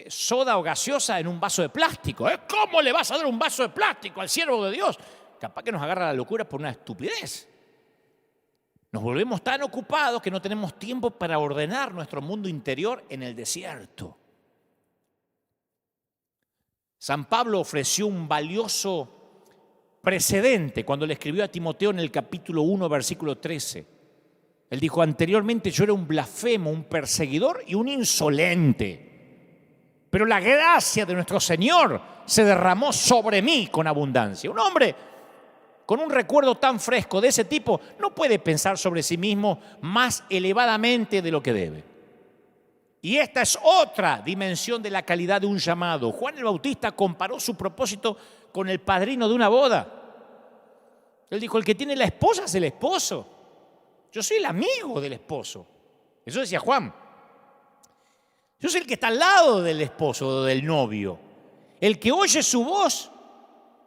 soda o gaseosa en un vaso de plástico. ¿Cómo le vas a dar un vaso de plástico al siervo de Dios? Capaz que nos agarra la locura por una estupidez. Nos volvemos tan ocupados que no tenemos tiempo para ordenar nuestro mundo interior en el desierto. San Pablo ofreció un valioso precedente cuando le escribió a Timoteo en el capítulo 1, versículo 13. Él dijo, anteriormente yo era un blasfemo, un perseguidor y un insolente. Pero la gracia de nuestro Señor se derramó sobre mí con abundancia. Un hombre con un recuerdo tan fresco de ese tipo no puede pensar sobre sí mismo más elevadamente de lo que debe. Y esta es otra dimensión de la calidad de un llamado. Juan el Bautista comparó su propósito con el padrino de una boda. Él dijo, el que tiene la esposa es el esposo. Yo soy el amigo del esposo. Eso decía Juan. Yo soy el que está al lado del esposo o del novio. El que oye su voz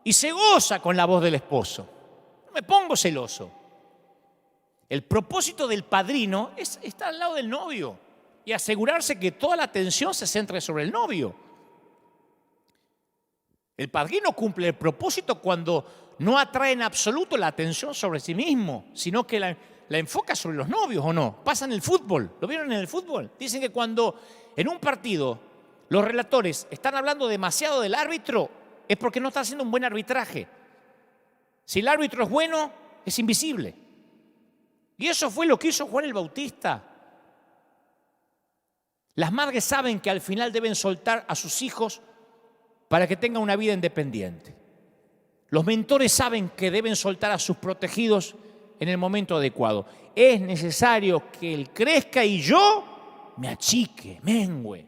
y se goza con la voz del esposo. No me pongo celoso. El propósito del padrino es estar al lado del novio y asegurarse que toda la atención se centre sobre el novio. El padrino cumple el propósito cuando no atrae en absoluto la atención sobre sí mismo, sino que la enfoca sobre los novios, ¿o no? Pasa en el fútbol. ¿Lo vieron en el fútbol? Dicen que cuando en un partido los relatores están hablando demasiado del árbitro, es porque no está haciendo un buen arbitraje. Si el árbitro es bueno, es invisible. Y eso fue lo que hizo Juan el Bautista. Las madres saben que al final deben soltar a sus hijos para que tengan una vida independiente. Los mentores saben que deben soltar a sus protegidos en el momento adecuado. Es necesario que él crezca y yo me achique, mengüe.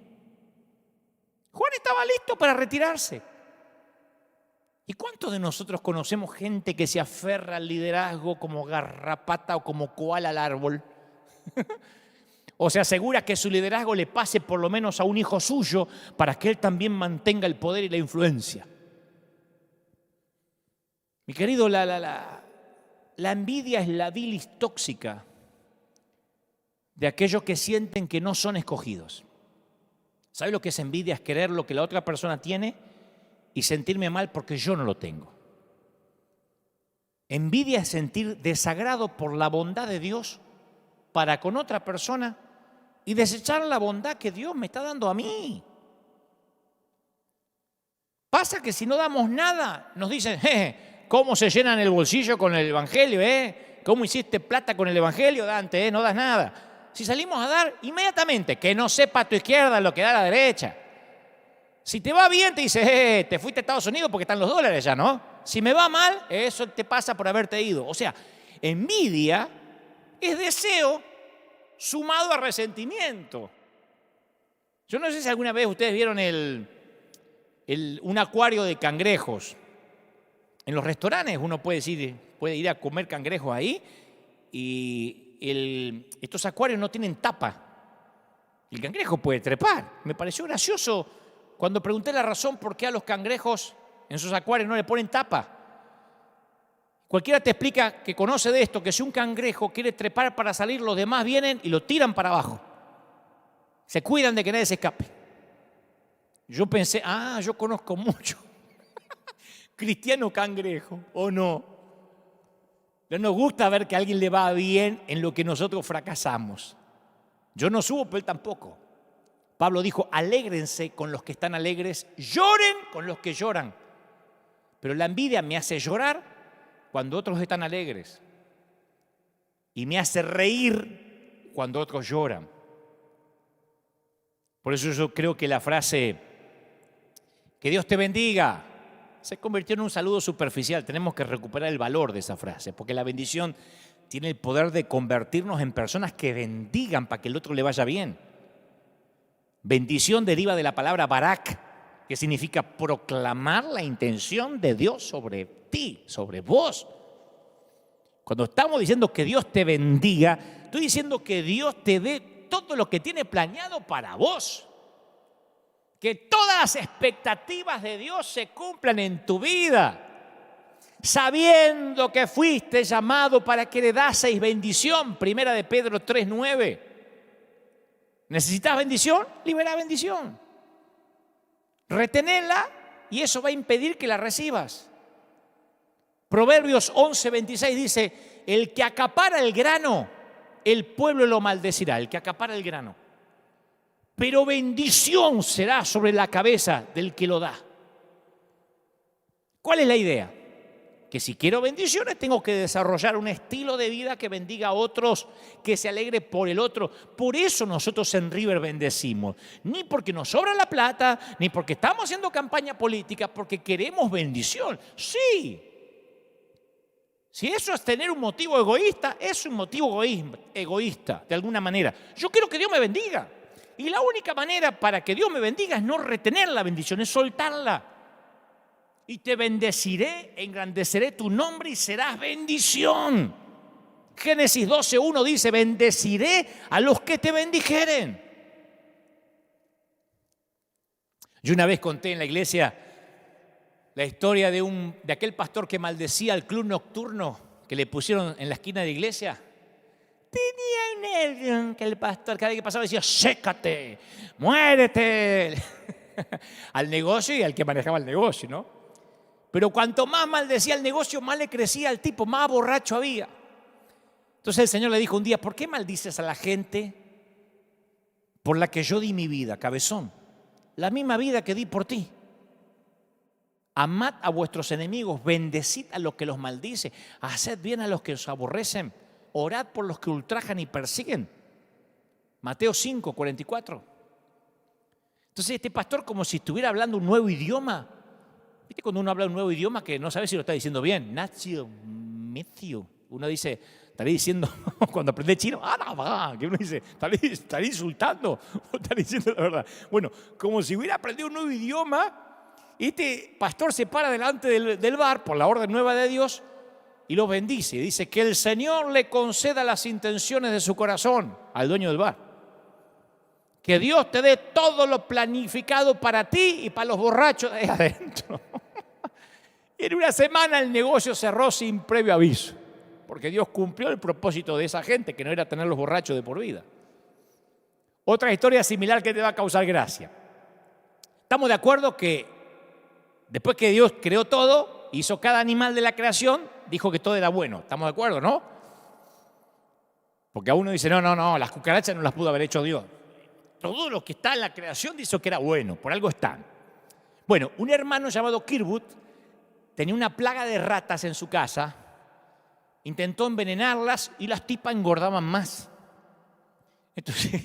Juan estaba listo para retirarse. ¿Y cuántos de nosotros conocemos gente que se aferra al liderazgo como garrapata o como koala al árbol? O se asegura que su liderazgo le pase por lo menos a un hijo suyo para que él también mantenga el poder y la influencia. Mi querido, la envidia es la bilis tóxica de aquellos que sienten que no son escogidos. ¿Sabe lo que es envidia? Es querer lo que la otra persona tiene y sentirme mal porque yo no lo tengo. Envidia es sentir desagrado por la bondad de Dios para con otra persona y desechar la bondad que Dios me está dando a mí. Pasa que si no damos nada, nos dicen, ¿Cómo se llenan el bolsillo con el Evangelio, ¿Cómo hiciste plata con el Evangelio, Dante, No das nada. Si salimos a dar, inmediatamente, que no sepa a tu izquierda lo que da a la derecha. Si te va bien, te dice, te fuiste a Estados Unidos porque están los dólares ya, ¿no? Si me va mal, eso te pasa por haberte ido. O sea, envidia es deseo sumado a resentimiento. Yo no sé si alguna vez ustedes vieron un acuario de cangrejos. En los restaurantes uno puede ir a comer cangrejos ahí y estos acuarios no tienen tapa. El cangrejo puede trepar. Me pareció gracioso cuando pregunté la razón por qué a los cangrejos en sus acuarios no le ponen tapa. Cualquiera te explica que conoce de esto, que si un cangrejo quiere trepar para salir, los demás vienen y lo tiran para abajo. Se cuidan de que nadie se escape. Yo pensé, yo conozco mucho cristiano cangrejo, ¿o no? No nos gusta ver que a alguien le va bien en lo que nosotros fracasamos. Yo no subo, pero él tampoco. Pablo dijo, alégrense con los que están alegres, lloren con los que lloran. Pero la envidia me hace llorar cuando otros están alegres y me hace reír cuando otros lloran. Por eso yo creo que la frase, que Dios te bendiga, se convirtió en un saludo superficial. Tenemos que recuperar el valor de esa frase, porque la bendición tiene el poder de convertirnos en personas que bendigan para que el otro le vaya bien. Bendición deriva de la palabra barak, que significa proclamar la intención de Dios sobre ti, sobre vos. Cuando estamos diciendo que Dios te bendiga, estoy diciendo que Dios te dé todo lo que tiene planeado para vos. Que todas las expectativas de Dios se cumplan en tu vida, sabiendo que fuiste llamado para que heredaseis bendición. Primera de Pedro 3:9. ¿Necesitas bendición? Libera bendición. Retenela y eso va a impedir que la recibas. Proverbios 11:26 dice, el que acapara el grano, el pueblo lo maldecirá. El que acapara el grano. Pero bendición será sobre la cabeza del que lo da. ¿Cuál es la idea? Que si quiero bendiciones tengo que desarrollar un estilo de vida que bendiga a otros, que se alegre por el otro. Por eso nosotros en River bendecimos. Ni porque nos sobra la plata, ni porque estamos haciendo campaña política, porque queremos bendición. Sí. Si eso es tener un motivo egoísta, es un motivo egoísta, de alguna manera. Yo quiero que Dios me bendiga. Y la única manera para que Dios me bendiga es no retener la bendición, es soltarla. Y te bendeciré, engrandeceré tu nombre y serás bendición. Génesis 12:1 dice, bendeciré a los que te bendijeren. Yo una vez conté en la iglesia la historia de aquel pastor que maldecía al club nocturno que le pusieron en la esquina de la iglesia. Tenía un nervio que el pastor cada vez que pasaba decía, sécate, muérete. Al negocio y al que manejaba el negocio, ¿no? Pero cuanto más maldecía el negocio, más le crecía al tipo, más borracho había. Entonces el Señor le dijo un día, ¿por qué maldices a la gente por la que yo di mi vida, cabezón? La misma vida que di por ti. Amad a vuestros enemigos, bendecid a los que los maldice, haced bien a los que os aborrecen, orad por los que ultrajan y persiguen. Mateo 5:44. Entonces este pastor como si estuviera hablando un nuevo idioma. ¿Viste cuando uno habla un nuevo idioma que no sabe si lo está diciendo bien? Nacio, Metio. Uno dice, estaré diciendo, cuando aprende chino, que uno dice, estaré insultando o estaré diciendo la verdad. Bueno, como si hubiera aprendido un nuevo idioma, este pastor se para delante del bar por la orden nueva de Dios y los bendice. Dice que el Señor le conceda las intenciones de su corazón al dueño del bar. Que Dios te dé todo lo planificado para ti y para los borrachos de ahí adentro. Y en una semana el negocio cerró sin previo aviso, porque Dios cumplió el propósito de esa gente, que no era tener los borrachos de por vida. Otra historia similar que te va a causar gracia. Estamos de acuerdo que después que Dios creó todo, hizo cada animal de la creación, dijo que todo era bueno. ¿Estamos de acuerdo, no? Porque a uno dice, no, las cucarachas no las pudo haber hecho Dios. Todo lo que está en la creación dice que era bueno, por algo están. Bueno, un hermano llamado Kirkwood tenía una plaga de ratas en su casa, intentó envenenarlas y las tipas engordaban más. Entonces,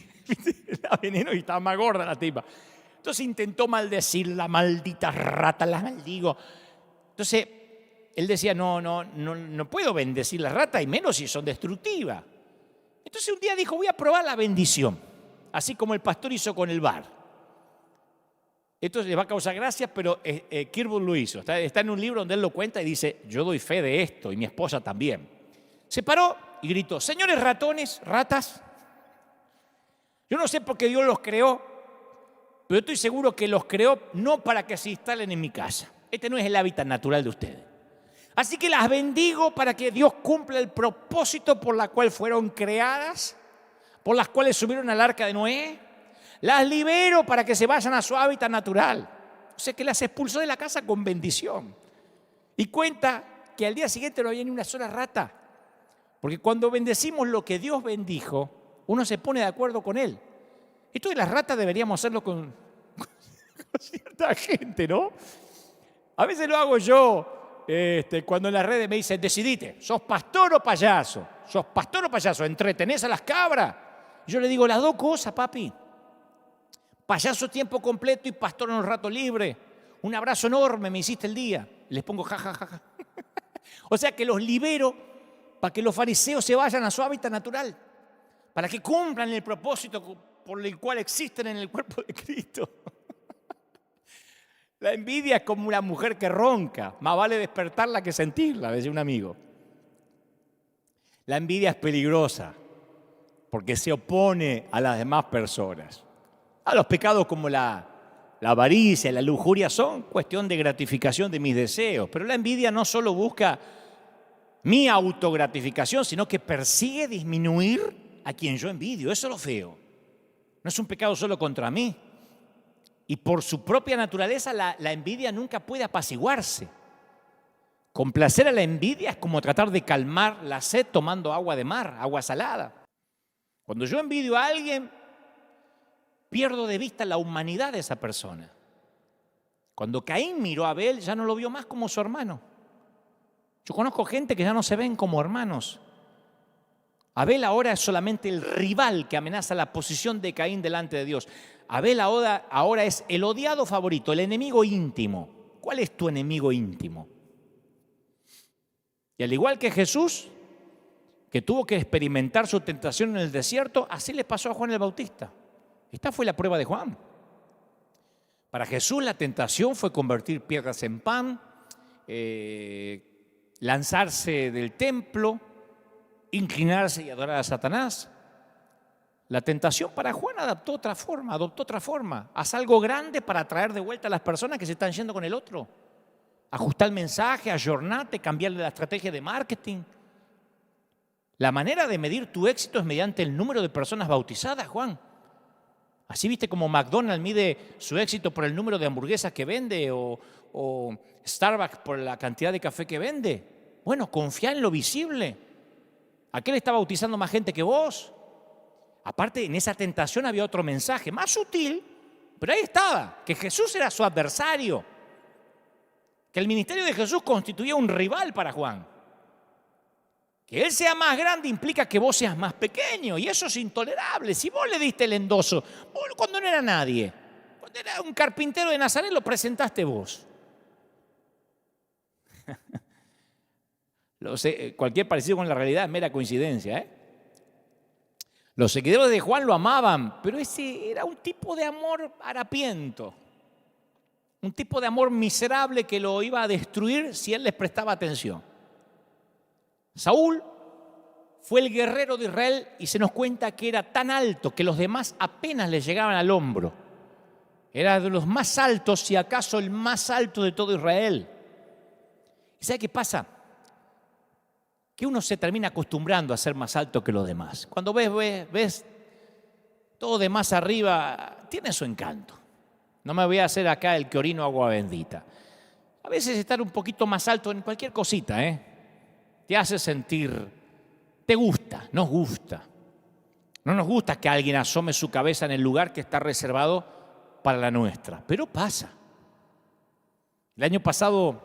la veneno y estaba más gorda la tipa. Entonces intentó maldecir la maldita rata, las maldigo. Entonces, él decía, no puedo bendecir las ratas, y menos si son destructivas. Entonces un día dijo, voy a probar la bendición, así como el pastor hizo con el bar. Esto les va a causar gracia, pero Kirby lo hizo. Está en un libro donde él lo cuenta y dice, yo doy fe de esto, y mi esposa también. Se paró y gritó, señores ratones, ratas, yo no sé por qué Dios los creó, pero estoy seguro que los creó no para que se instalen en mi casa. Este no es el hábitat natural de ustedes. Así que las bendigo para que Dios cumpla el propósito por la cual fueron creadas, por las cuales subieron al arca de Noé. Las libero para que se vayan a su hábitat natural. O sea que las expulsó de la casa con bendición. Y cuenta que al día siguiente no había ni una sola rata. Porque cuando bendecimos lo que Dios bendijo, uno se pone de acuerdo con Él. Esto de las ratas deberíamos hacerlo con cierta gente, ¿no? A veces lo hago yo. Cuando en las redes me dicen, decidite, ¿sos pastor o payaso? ¿Sos pastor o payaso? ¿Entretenés a las cabras? Yo le digo, las dos cosas, papi. Payaso tiempo completo y pastor en un rato libre. Un abrazo enorme, me hiciste el día. Les pongo jajaja. O sea que los libero para que los fariseos se vayan a su hábitat natural. Para que cumplan el propósito por el cual existen en el cuerpo de Cristo. La envidia es como una mujer que ronca. Más vale despertarla que sentirla, decía un amigo. La envidia es peligrosa porque se opone a las demás personas. A los pecados como la avaricia, la lujuria son cuestión de gratificación de mis deseos. Pero la envidia no solo busca mi autogratificación, sino que persigue disminuir a quien yo envidio. Eso es lo feo. No es un pecado solo contra mí. Y por su propia naturaleza la envidia nunca puede apaciguarse. Complacer a la envidia es como tratar de calmar la sed tomando agua de mar, agua salada. Cuando yo envidio a alguien, pierdo de vista la humanidad de esa persona. Cuando Caín miró a Abel, ya no lo vio más como su hermano. Yo conozco gente que ya no se ven como hermanos. Abel ahora es solamente el rival que amenaza la posición de Caín delante de Dios. Abel ahora es el odiado favorito, el enemigo íntimo. ¿Cuál es tu enemigo íntimo? Y al igual que Jesús, que tuvo que experimentar su tentación en el desierto, así le pasó a Juan el Bautista. Esta fue la prueba de Juan. Para Jesús la tentación fue convertir piedras en pan, lanzarse del templo, inclinarse y adorar a Satanás. La tentación para Juan adoptó otra forma. Haz algo grande para traer de vuelta a las personas que se están yendo con el otro. Ajustar el mensaje, ayornate, cambiarle la estrategia de marketing. La manera de medir tu éxito es mediante el número de personas bautizadas, Juan. Así viste como McDonald's mide su éxito por el número de hamburguesas que vende o Starbucks por la cantidad de café que vende. Bueno, confía en lo visible. Aquel está bautizando más gente que vos. Aparte, en esa tentación había otro mensaje, más sutil, pero ahí estaba, que Jesús era su adversario, que el ministerio de Jesús constituía un rival para Juan. Que él sea más grande implica que vos seas más pequeño, y eso es intolerable. Si vos le diste el endoso, vos cuando no era nadie, cuando era un carpintero de Nazaret, lo presentaste vos. Cualquier parecido con la realidad es mera coincidencia, ¿eh? Los seguidores de Juan lo amaban, pero ese era un tipo de amor harapiento, un tipo de amor miserable que lo iba a destruir si él les prestaba atención. Saúl fue el guerrero de Israel y se nos cuenta que era tan alto que los demás apenas le llegaban al hombro. Era de los más altos, si acaso el más alto de todo Israel. ¿Y sabe qué pasa? Que uno se termina acostumbrando a ser más alto que los demás. Cuando ves todo de más arriba, tiene su encanto. No me voy a hacer acá el que orino agua bendita. A veces estar un poquito más alto en cualquier cosita, te hace sentir, te gusta, nos gusta. No nos gusta que alguien asome su cabeza en el lugar que está reservado para la nuestra, pero pasa. El año pasado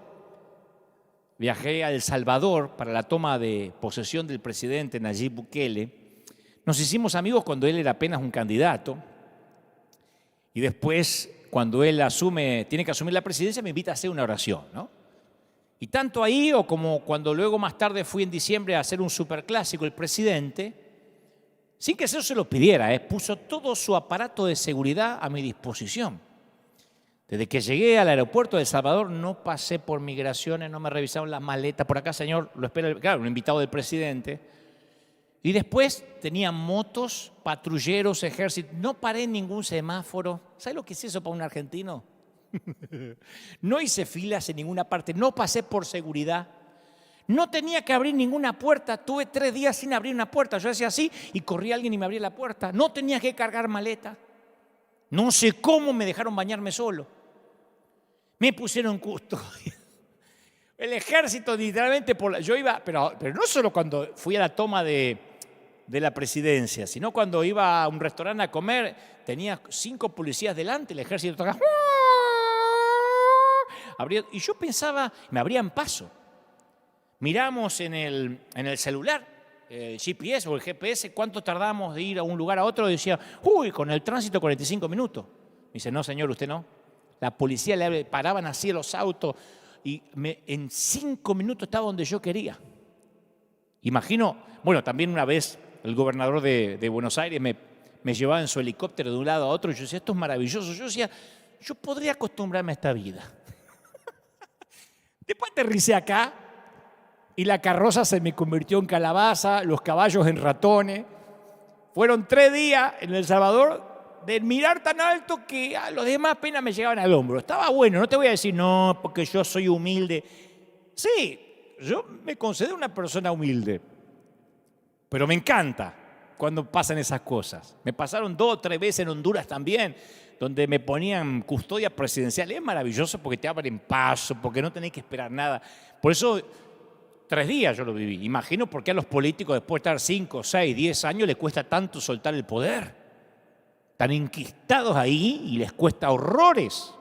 viajé a El Salvador para la toma de posesión del presidente Nayib Bukele. Nos hicimos amigos cuando él era apenas un candidato y después, cuando él tiene que asumir la presidencia, me invita a hacer una oración, ¿no? Y tanto ahí o como cuando luego más tarde fui en diciembre a hacer un superclásico, el presidente, sin que eso se lo pidiera, puso todo su aparato de seguridad a mi disposición. Desde que llegué al aeropuerto de El Salvador no pasé por migraciones, no me revisaron las maletas. Por acá, señor, lo espera, claro, un invitado del presidente. Y después tenía motos, patrulleros, ejército. No paré en ningún semáforo. ¿Sabe lo que es eso para un argentino? No hice filas en ninguna parte, no pasé por seguridad. No tenía que abrir ninguna puerta. Tuve 3 días sin abrir una puerta. Yo hacía así y corría alguien y me abría la puerta. No tenía que cargar maleta. No sé cómo me dejaron bañarme solo. Me pusieron custodia. El ejército literalmente, yo iba, pero no solo cuando fui a la toma de la presidencia, sino cuando iba a un restaurante a comer, tenía 5 policías delante, el ejército tocaba. Y yo pensaba, me abrían paso. Miramos en el celular, el GPS o el GPS, cuánto tardamos de ir a un lugar a otro. Y decía, con el tránsito 45 minutos. Me dice, no, señor, usted no. La policía le paraban así los autos y en 5 minutos estaba donde yo quería. Imagino, bueno, también una vez el gobernador de Buenos Aires me llevaba en su helicóptero de un lado a otro y yo decía, esto es maravilloso. Yo decía, yo podría acostumbrarme a esta vida. Después aterricé acá y la carroza se me convirtió en calabaza, los caballos en ratones. Fueron 3 días en El Salvador de mirar tan alto que a los demás apenas me llegaban al hombro. Estaba bueno, no te voy a decir, no, porque yo soy humilde. Sí, yo me considero una persona humilde, pero me encanta cuando pasan esas cosas. Me pasaron 2 o 3 veces en Honduras también, donde me ponían custodia presidencial. Es maravilloso porque te abren paso, porque no tenés que esperar nada. Por eso 3 días yo lo viví. Imagino por qué a los políticos después de estar 5, 6, 10 años les cuesta tanto soltar el poder. Están enquistados ahí y les cuesta horrores.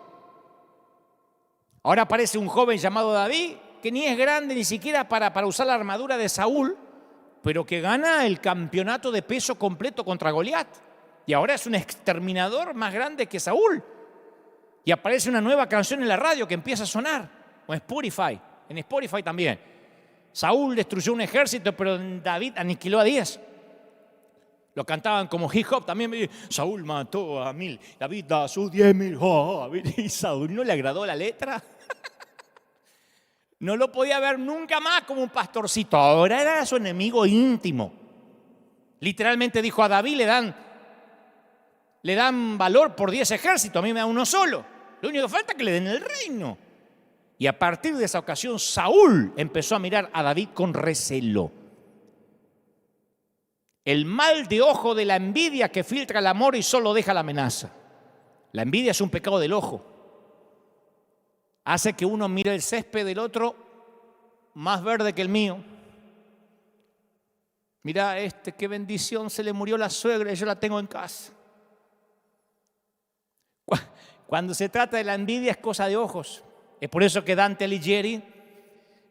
Ahora aparece un joven llamado David, que ni es grande ni siquiera para usar la armadura de Saúl, pero que gana el campeonato de peso completo contra Goliat. Y ahora es un exterminador más grande que Saúl. Y aparece una nueva canción en la radio que empieza a sonar, o en Spotify también. Saúl destruyó un ejército, pero David aniquiló a 10. Lo cantaban como hip hop también. Saúl mató a 1000, David a sus 10.000. Y Saúl no le agradó la letra. No lo podía ver nunca más como un pastorcito. Ahora era su enemigo íntimo. Literalmente dijo, a David le dan valor por 10 ejércitos, a mí me da uno solo. Lo único que falta es que le den el reino. Y a partir de esa ocasión, Saúl empezó a mirar a David con recelo. El mal de ojo de la envidia que filtra el amor y solo deja la amenaza. La envidia es un pecado del ojo. Hace que uno mire el césped del otro más verde que el mío. Mira qué bendición, se le murió la suegra y yo la tengo en casa. Cuando se trata de la envidia es cosa de ojos. Es por eso que Dante Alighieri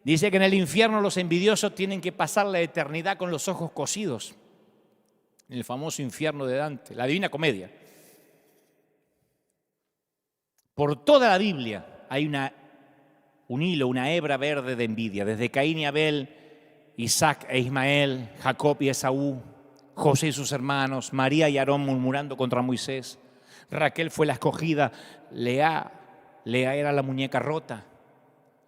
dice que en el infierno los envidiosos tienen que pasar la eternidad con los ojos cosidos. En el famoso infierno de Dante, la Divina Comedia. Por toda la Biblia hay un hilo, una hebra verde de envidia, desde Caín y Abel, Isaac e Ismael, Jacob y Esaú, José y sus hermanos, María y Aarón murmurando contra Moisés, Raquel fue la escogida, Lea era la muñeca rota,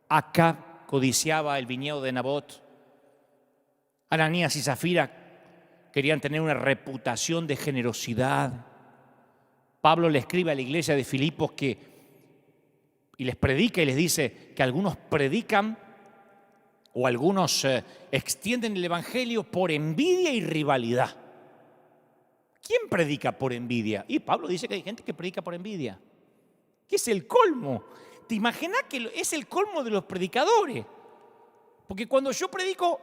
Acab codiciaba el viñedo de Nabot, Ananías y Zafira querían tener una reputación de generosidad. Pablo le escribe a la iglesia de Filipos y les predica y les dice que algunos predican o algunos extienden el evangelio por envidia y rivalidad. ¿Quién predica por envidia? Y Pablo dice que hay gente que predica por envidia. ¿Qué es el colmo? ¿Te imaginas que es el colmo de los predicadores? Porque cuando yo predico,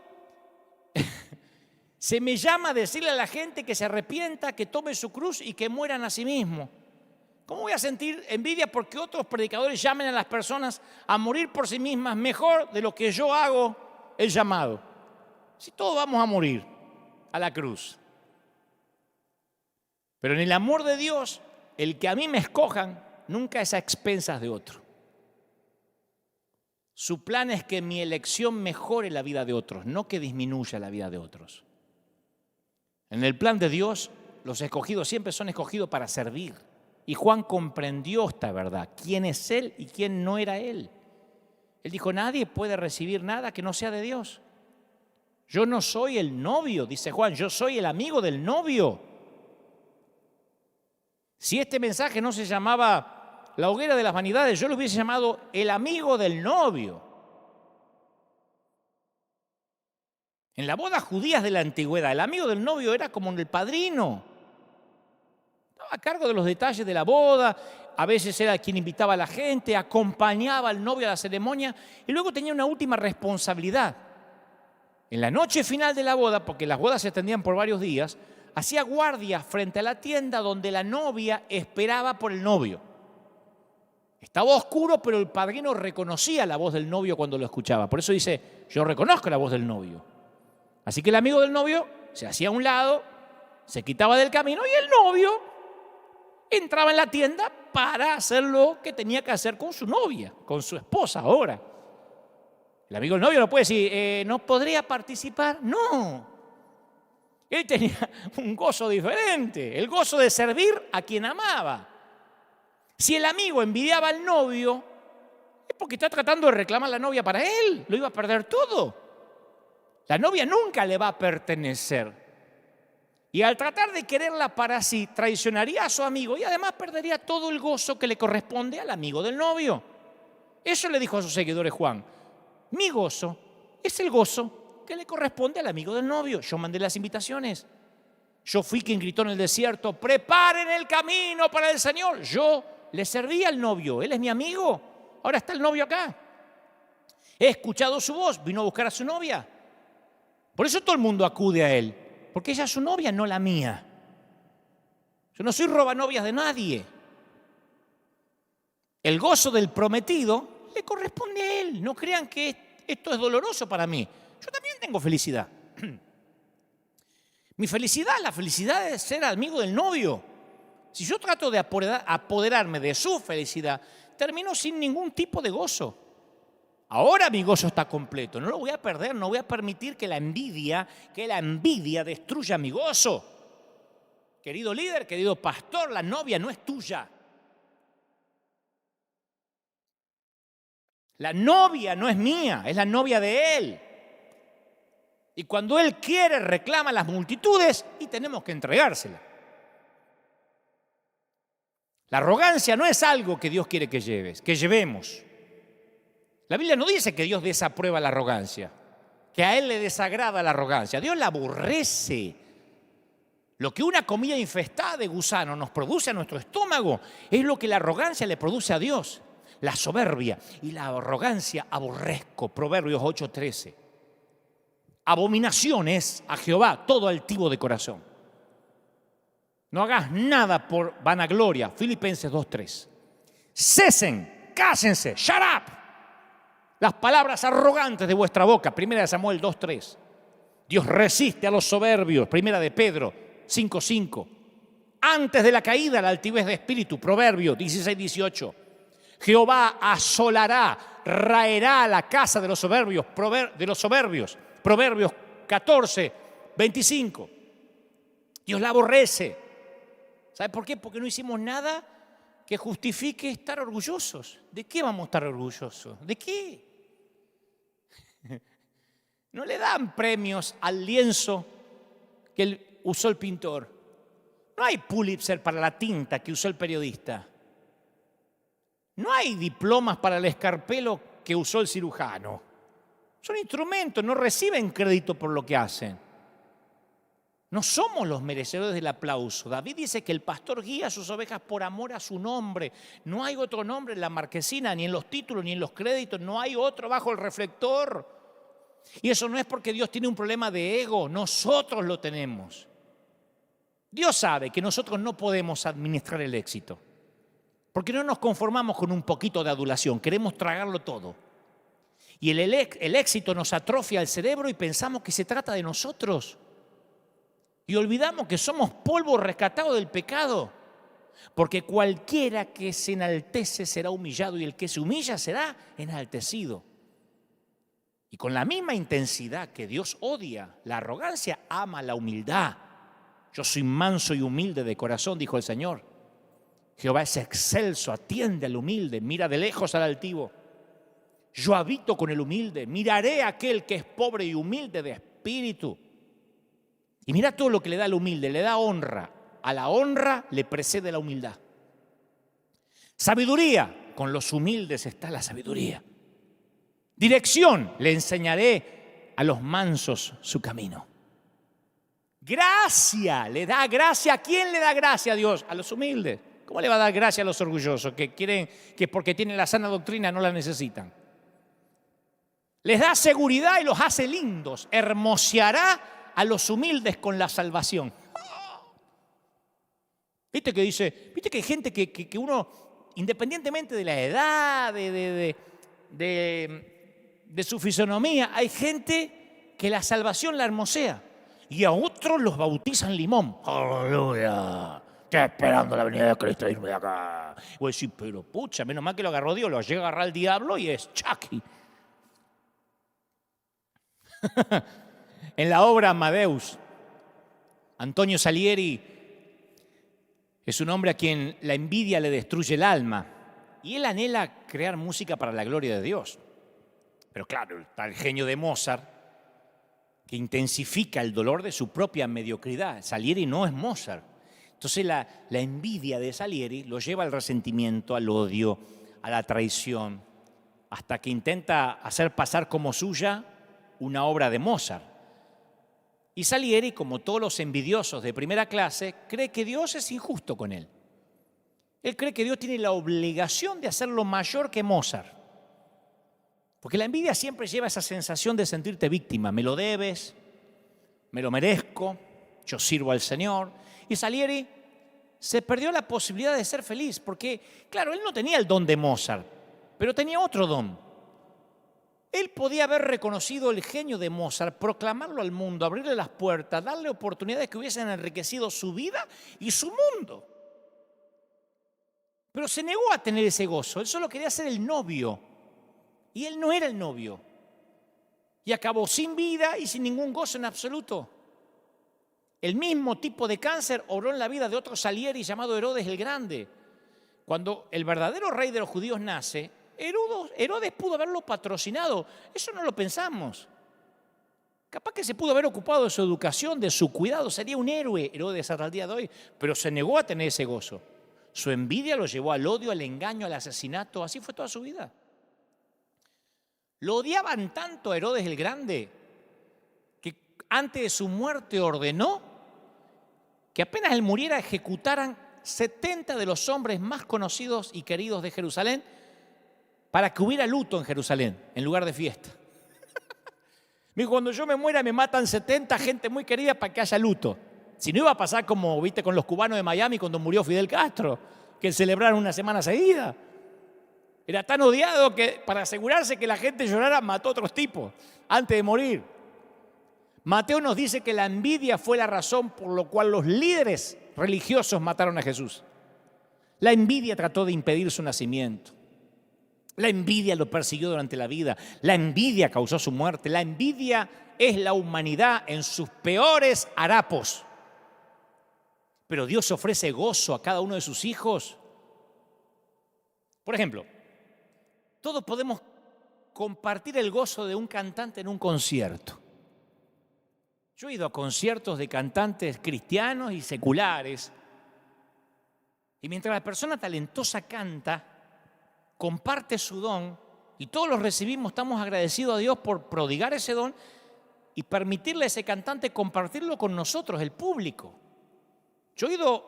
se me llama a decirle a la gente que se arrepienta, que tome su cruz y que mueran a sí mismos. ¿Cómo voy a sentir envidia porque otros predicadores llamen a las personas a morir por sí mismas mejor de lo que yo hago el llamado? Si todos vamos a morir a la cruz. Pero en el amor de Dios, el que a mí me escojan nunca es a expensas de otro. Su plan es que mi elección mejore la vida de otros, no que disminuya la vida de otros. En el plan de Dios, los escogidos siempre son escogidos para servir. Y Juan comprendió esta verdad, quién es Él y quién no era Él. Él dijo, nadie puede recibir nada que no sea de Dios. Yo no soy el novio, dice Juan, yo soy el amigo del novio. Si este mensaje no se llamaba la hoguera de las vanidades, yo lo hubiese llamado el amigo del novio. En las bodas judías de la antigüedad, el amigo del novio era como el padrino. Estaba a cargo de los detalles de la boda, a veces era quien invitaba a la gente, acompañaba al novio a la ceremonia y luego tenía una última responsabilidad. En la noche final de la boda, porque las bodas se extendían por varios días, hacía guardia frente a la tienda donde la novia esperaba por el novio. Estaba oscuro, pero el padrino reconocía la voz del novio cuando lo escuchaba. Por eso dice, yo reconozco la voz del novio. Así que el amigo del novio se hacía a un lado, se quitaba del camino y el novio entraba en la tienda para hacer lo que tenía que hacer con su novia, con su esposa ahora. El amigo del novio no puede decir, ¿no podría participar? No. Él tenía un gozo diferente, el gozo de servir a quien amaba. Si el amigo envidiaba al novio, es porque está tratando de reclamar a la novia para él, lo iba a perder todo. La novia nunca le va a pertenecer. Y al tratar de quererla para sí, traicionaría a su amigo y además perdería todo el gozo que le corresponde al amigo del novio. Eso le dijo a sus seguidores Juan. Mi gozo es el gozo que le corresponde al amigo del novio. Yo mandé las invitaciones. Yo fui quien gritó en el desierto, preparen el camino para el Señor. Yo le serví al novio, él es mi amigo. Ahora está el novio acá. He escuchado su voz, vino a buscar a su novia. Por eso todo el mundo acude a él, porque ella es su novia, no la mía. Yo no soy robanovias de nadie. El gozo del prometido le corresponde a él. No crean que esto es doloroso para mí. Yo también tengo felicidad. Mi felicidad, la felicidad de ser amigo del novio. Si yo trato de apoderarme de su felicidad, termino sin ningún tipo de gozo. Ahora mi gozo está completo, no lo voy a perder, no voy a permitir que la envidia destruya mi gozo. Querido líder, querido pastor, la novia no es tuya. La novia no es mía, es la novia de él. Y cuando él quiere, reclama a las multitudes y tenemos que entregársela. La arrogancia no es algo que Dios quiere que llevemos. La Biblia no dice que Dios desaprueba la arrogancia, que a Él le desagrada la arrogancia. Dios la aborrece. Lo que una comida infestada de gusano nos produce a nuestro estómago es lo que la arrogancia le produce a Dios. La soberbia y la arrogancia aborrezco. Proverbios 8:13. Abominación es a Jehová todo altivo de corazón. No hagas nada por vanagloria. Filipenses 2:3. Cesen, cállense, shut up. Las palabras arrogantes de vuestra boca. 1 Samuel 2:3. Dios resiste a los soberbios. 1 de Pedro 5:5. Antes de la caída, la altivez de espíritu. Proverbios 16:18. Jehová asolará, raerá la casa de los soberbios. Proverbios 14:25. Dios la aborrece. ¿Sabe por qué? Porque no hicimos nada que justifique estar orgullosos. ¿De qué vamos a estar orgullosos? ¿De qué? No le dan premios al lienzo que usó el pintor. No hay Pulitzer para la tinta que usó el periodista. No hay diplomas para el escarpelo que usó el cirujano. Son instrumentos, no reciben crédito por lo que hacen. No somos los merecedores del aplauso. David dice que el pastor guía a sus ovejas por amor a su nombre. No hay otro nombre en la marquesina, ni en los títulos, ni en los créditos. No hay otro bajo el reflector. Y eso no es porque Dios tiene un problema de ego. Nosotros lo tenemos. Dios sabe que nosotros no podemos administrar el éxito. Porque no nos conformamos con un poquito de adulación, queremos tragarlo todo. Y el éxito nos atrofia el cerebro y pensamos que se trata de nosotros. Y olvidamos que somos polvo rescatado del pecado. Porque cualquiera que se enaltece será humillado y el que se humilla será enaltecido. Y con la misma intensidad que Dios odia la arrogancia, ama la humildad. Yo soy manso y humilde de corazón, dijo el Señor. Jehová es excelso, atiende al humilde, mira de lejos al altivo. Yo habito con el humilde, miraré a aquel que es pobre y humilde de espíritu. Y mira todo lo que le da al humilde, le da honra. A la honra le precede la humildad. Sabiduría, con los humildes está la sabiduría. Dirección, le enseñaré a los mansos su camino. Gracia, le da gracia. ¿A quién le da gracia a Dios? A los humildes. ¿Cómo le va a dar gracia a los orgullosos que creen que porque tienen la sana doctrina no la necesitan? Les da seguridad y los hace lindos. Hermoseará a los humildes con la salvación. ¿Viste que dice? ¿Viste que hay gente que uno, independientemente de la edad, de su fisonomía, hay gente que la salvación la hermosea y a otros los bautizan limón? ¡Aleluya! Estoy esperando la venida de Cristo, irme de acá. Voy a decir, pero pucha, menos mal que lo agarró Dios, lo llega a agarrar el diablo y es Chucky. En la obra Amadeus, Antonio Salieri es un hombre a quien la envidia le destruye el alma y él anhela crear música para la gloria de Dios. Pero claro, está el genio de Mozart que intensifica el dolor de su propia mediocridad. Salieri no es Mozart. Entonces la envidia de Salieri lo lleva al resentimiento, al odio, a la traición, hasta que intenta hacer pasar como suya una obra de Mozart. Y Salieri, como todos los envidiosos de primera clase, cree que Dios es injusto con él. Él cree que Dios tiene la obligación de hacerlo mayor que Mozart. Porque la envidia siempre lleva esa sensación de sentirte víctima. Me lo debes, me lo merezco, yo sirvo al Señor. Y Salieri se perdió la posibilidad de ser feliz porque, claro, él no tenía el don de Mozart, pero tenía otro don. Él podía haber reconocido el genio de Mozart, proclamarlo al mundo, abrirle las puertas, darle oportunidades que hubiesen enriquecido su vida y su mundo. Pero se negó a tener ese gozo. Él solo quería ser el novio. Y él no era el novio. Y acabó sin vida y sin ningún gozo en absoluto. El mismo tipo de cáncer obró en la vida de otro Salieri llamado Herodes el Grande. Cuando el verdadero rey de los judíos nace, Herodes pudo haberlo patrocinado. Eso no lo pensamos. Capaz que se pudo haber ocupado de su educación, de su cuidado. Sería un héroe Herodes hasta el día de hoy. Pero se negó a tener ese gozo. Su envidia lo llevó al odio, al engaño, al asesinato. Así fue toda su vida. Lo odiaban tanto a Herodes el Grande que antes de su muerte ordenó que apenas él muriera ejecutaran 70 de los hombres más conocidos y queridos de Jerusalén para que hubiera luto en Jerusalén en lugar de fiesta. Me dijo, cuando yo me muera me matan 70 gente muy querida para que haya luto. Si no iba a pasar como viste con los cubanos de Miami cuando murió Fidel Castro, que celebraron una semana seguida. Era tan odiado que para asegurarse que la gente llorara mató a otros tipos antes de morir. Mateo nos dice que la envidia fue la razón por la cual los líderes religiosos mataron a Jesús. La envidia trató de impedir su nacimiento. La envidia lo persiguió durante la vida. La envidia causó su muerte. La envidia es la humanidad en sus peores harapos. Pero Dios ofrece gozo a cada uno de sus hijos. Por ejemplo, todos podemos compartir el gozo de un cantante en un concierto. Yo he ido a conciertos de cantantes cristianos y seculares. Y mientras la persona talentosa canta, comparte su don y todos los recibimos, estamos agradecidos a Dios por prodigar ese don y permitirle a ese cantante compartirlo con nosotros, el público. Yo he ido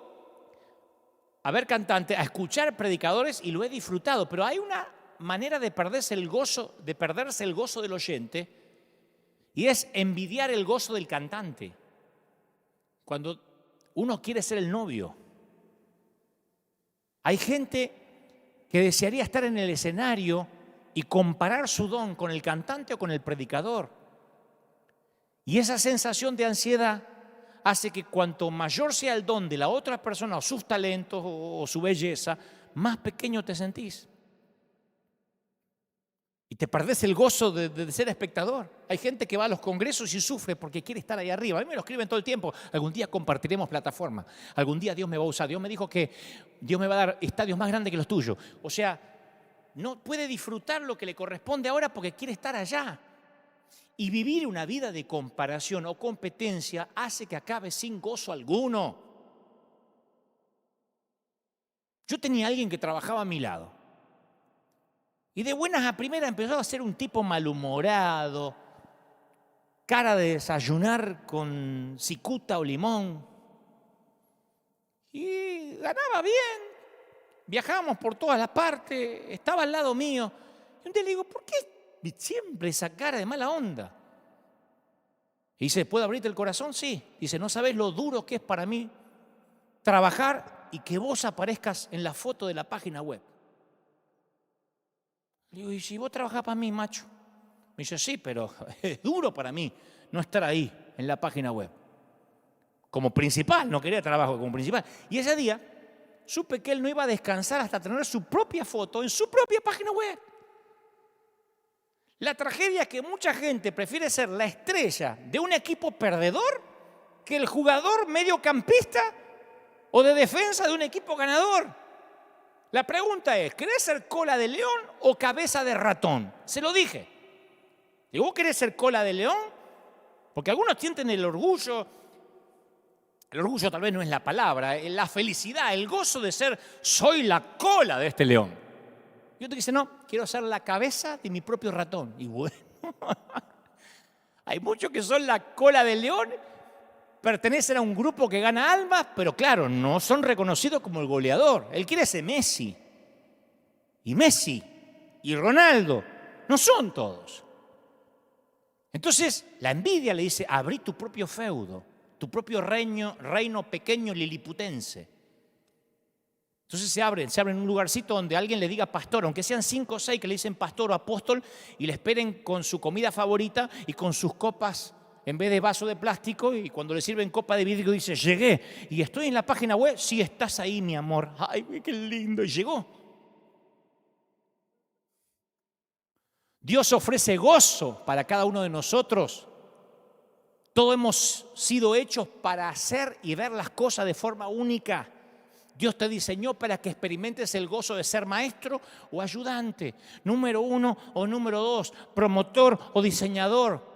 a ver cantantes, a escuchar predicadores y lo he disfrutado, pero hay una manera de perderse el gozo del oyente y es envidiar el gozo del cantante. Cuando uno quiere ser el novio, hay gente que desearía estar en el escenario y comparar su don con el cantante o con el predicador. Y esa sensación de ansiedad hace que cuanto mayor sea el don de la otra persona o sus talentos o su belleza, más pequeño te sentís. Y te perdés el gozo de ser espectador. Hay gente que va a los congresos y sufre porque quiere estar ahí arriba. A mí me lo escriben todo el tiempo. Algún día compartiremos plataforma. Algún día Dios me va a usar. Dios me dijo que Dios me va a dar estadios más grandes que los tuyos. O sea, no puede disfrutar lo que le corresponde ahora porque quiere estar allá. Y vivir una vida de comparación o competencia hace que acabe sin gozo alguno. Yo tenía alguien que trabajaba a mi lado. Y de buenas a primeras empezó a ser un tipo malhumorado, cara de desayunar con cicuta o limón. Y ganaba bien, viajábamos por todas las partes, estaba al lado mío. Y un día le digo, ¿por qué siempre esa cara de mala onda? Y dice, ¿puedo abrirte el corazón? Sí. Dice, no sabés lo duro que es para mí trabajar y que vos aparezcas en la foto de la página web. Le digo, ¿y si vos trabajás para mí, macho? Me dice, sí, pero es duro para mí no estar ahí en la página web. Como principal, no quería trabajo como principal. Y ese día supe que él no iba a descansar hasta tener su propia foto en su propia página web. La tragedia es que mucha gente prefiere ser la estrella de un equipo perdedor que el jugador mediocampista o de defensa de un equipo ganador. La pregunta es, ¿querés ser cola de león o cabeza de ratón? Se lo dije. ¿Y vos querés ser cola de león? Porque algunos sienten el orgullo tal vez no es la palabra, la felicidad, el gozo de ser, soy la cola de este león. Y otro dice, no, quiero ser la cabeza de mi propio ratón. Y bueno, hay muchos que son la cola del león, pertenecen a un grupo que gana almas, pero claro, no son reconocidos como el goleador. Él quiere ser Messi. Y Messi y Ronaldo no son todos. Entonces, la envidia le dice, abrí tu propio feudo, tu propio reino pequeño liliputense. Entonces se abren en un lugarcito donde alguien le diga pastor, aunque sean 5 o 6 que le dicen pastor o apóstol, y le esperen con su comida favorita y con sus copas en vez de vaso de plástico, y cuando le sirven copa de vidrio dice, llegué, y estoy en la página web, sí, estás ahí, mi amor. Ay, qué lindo, y llegó. Dios ofrece gozo para cada uno de nosotros. Todos hemos sido hechos para hacer y ver las cosas de forma única. Dios te diseñó para que experimentes el gozo de ser maestro o ayudante, número 1 o número 2, promotor o diseñador.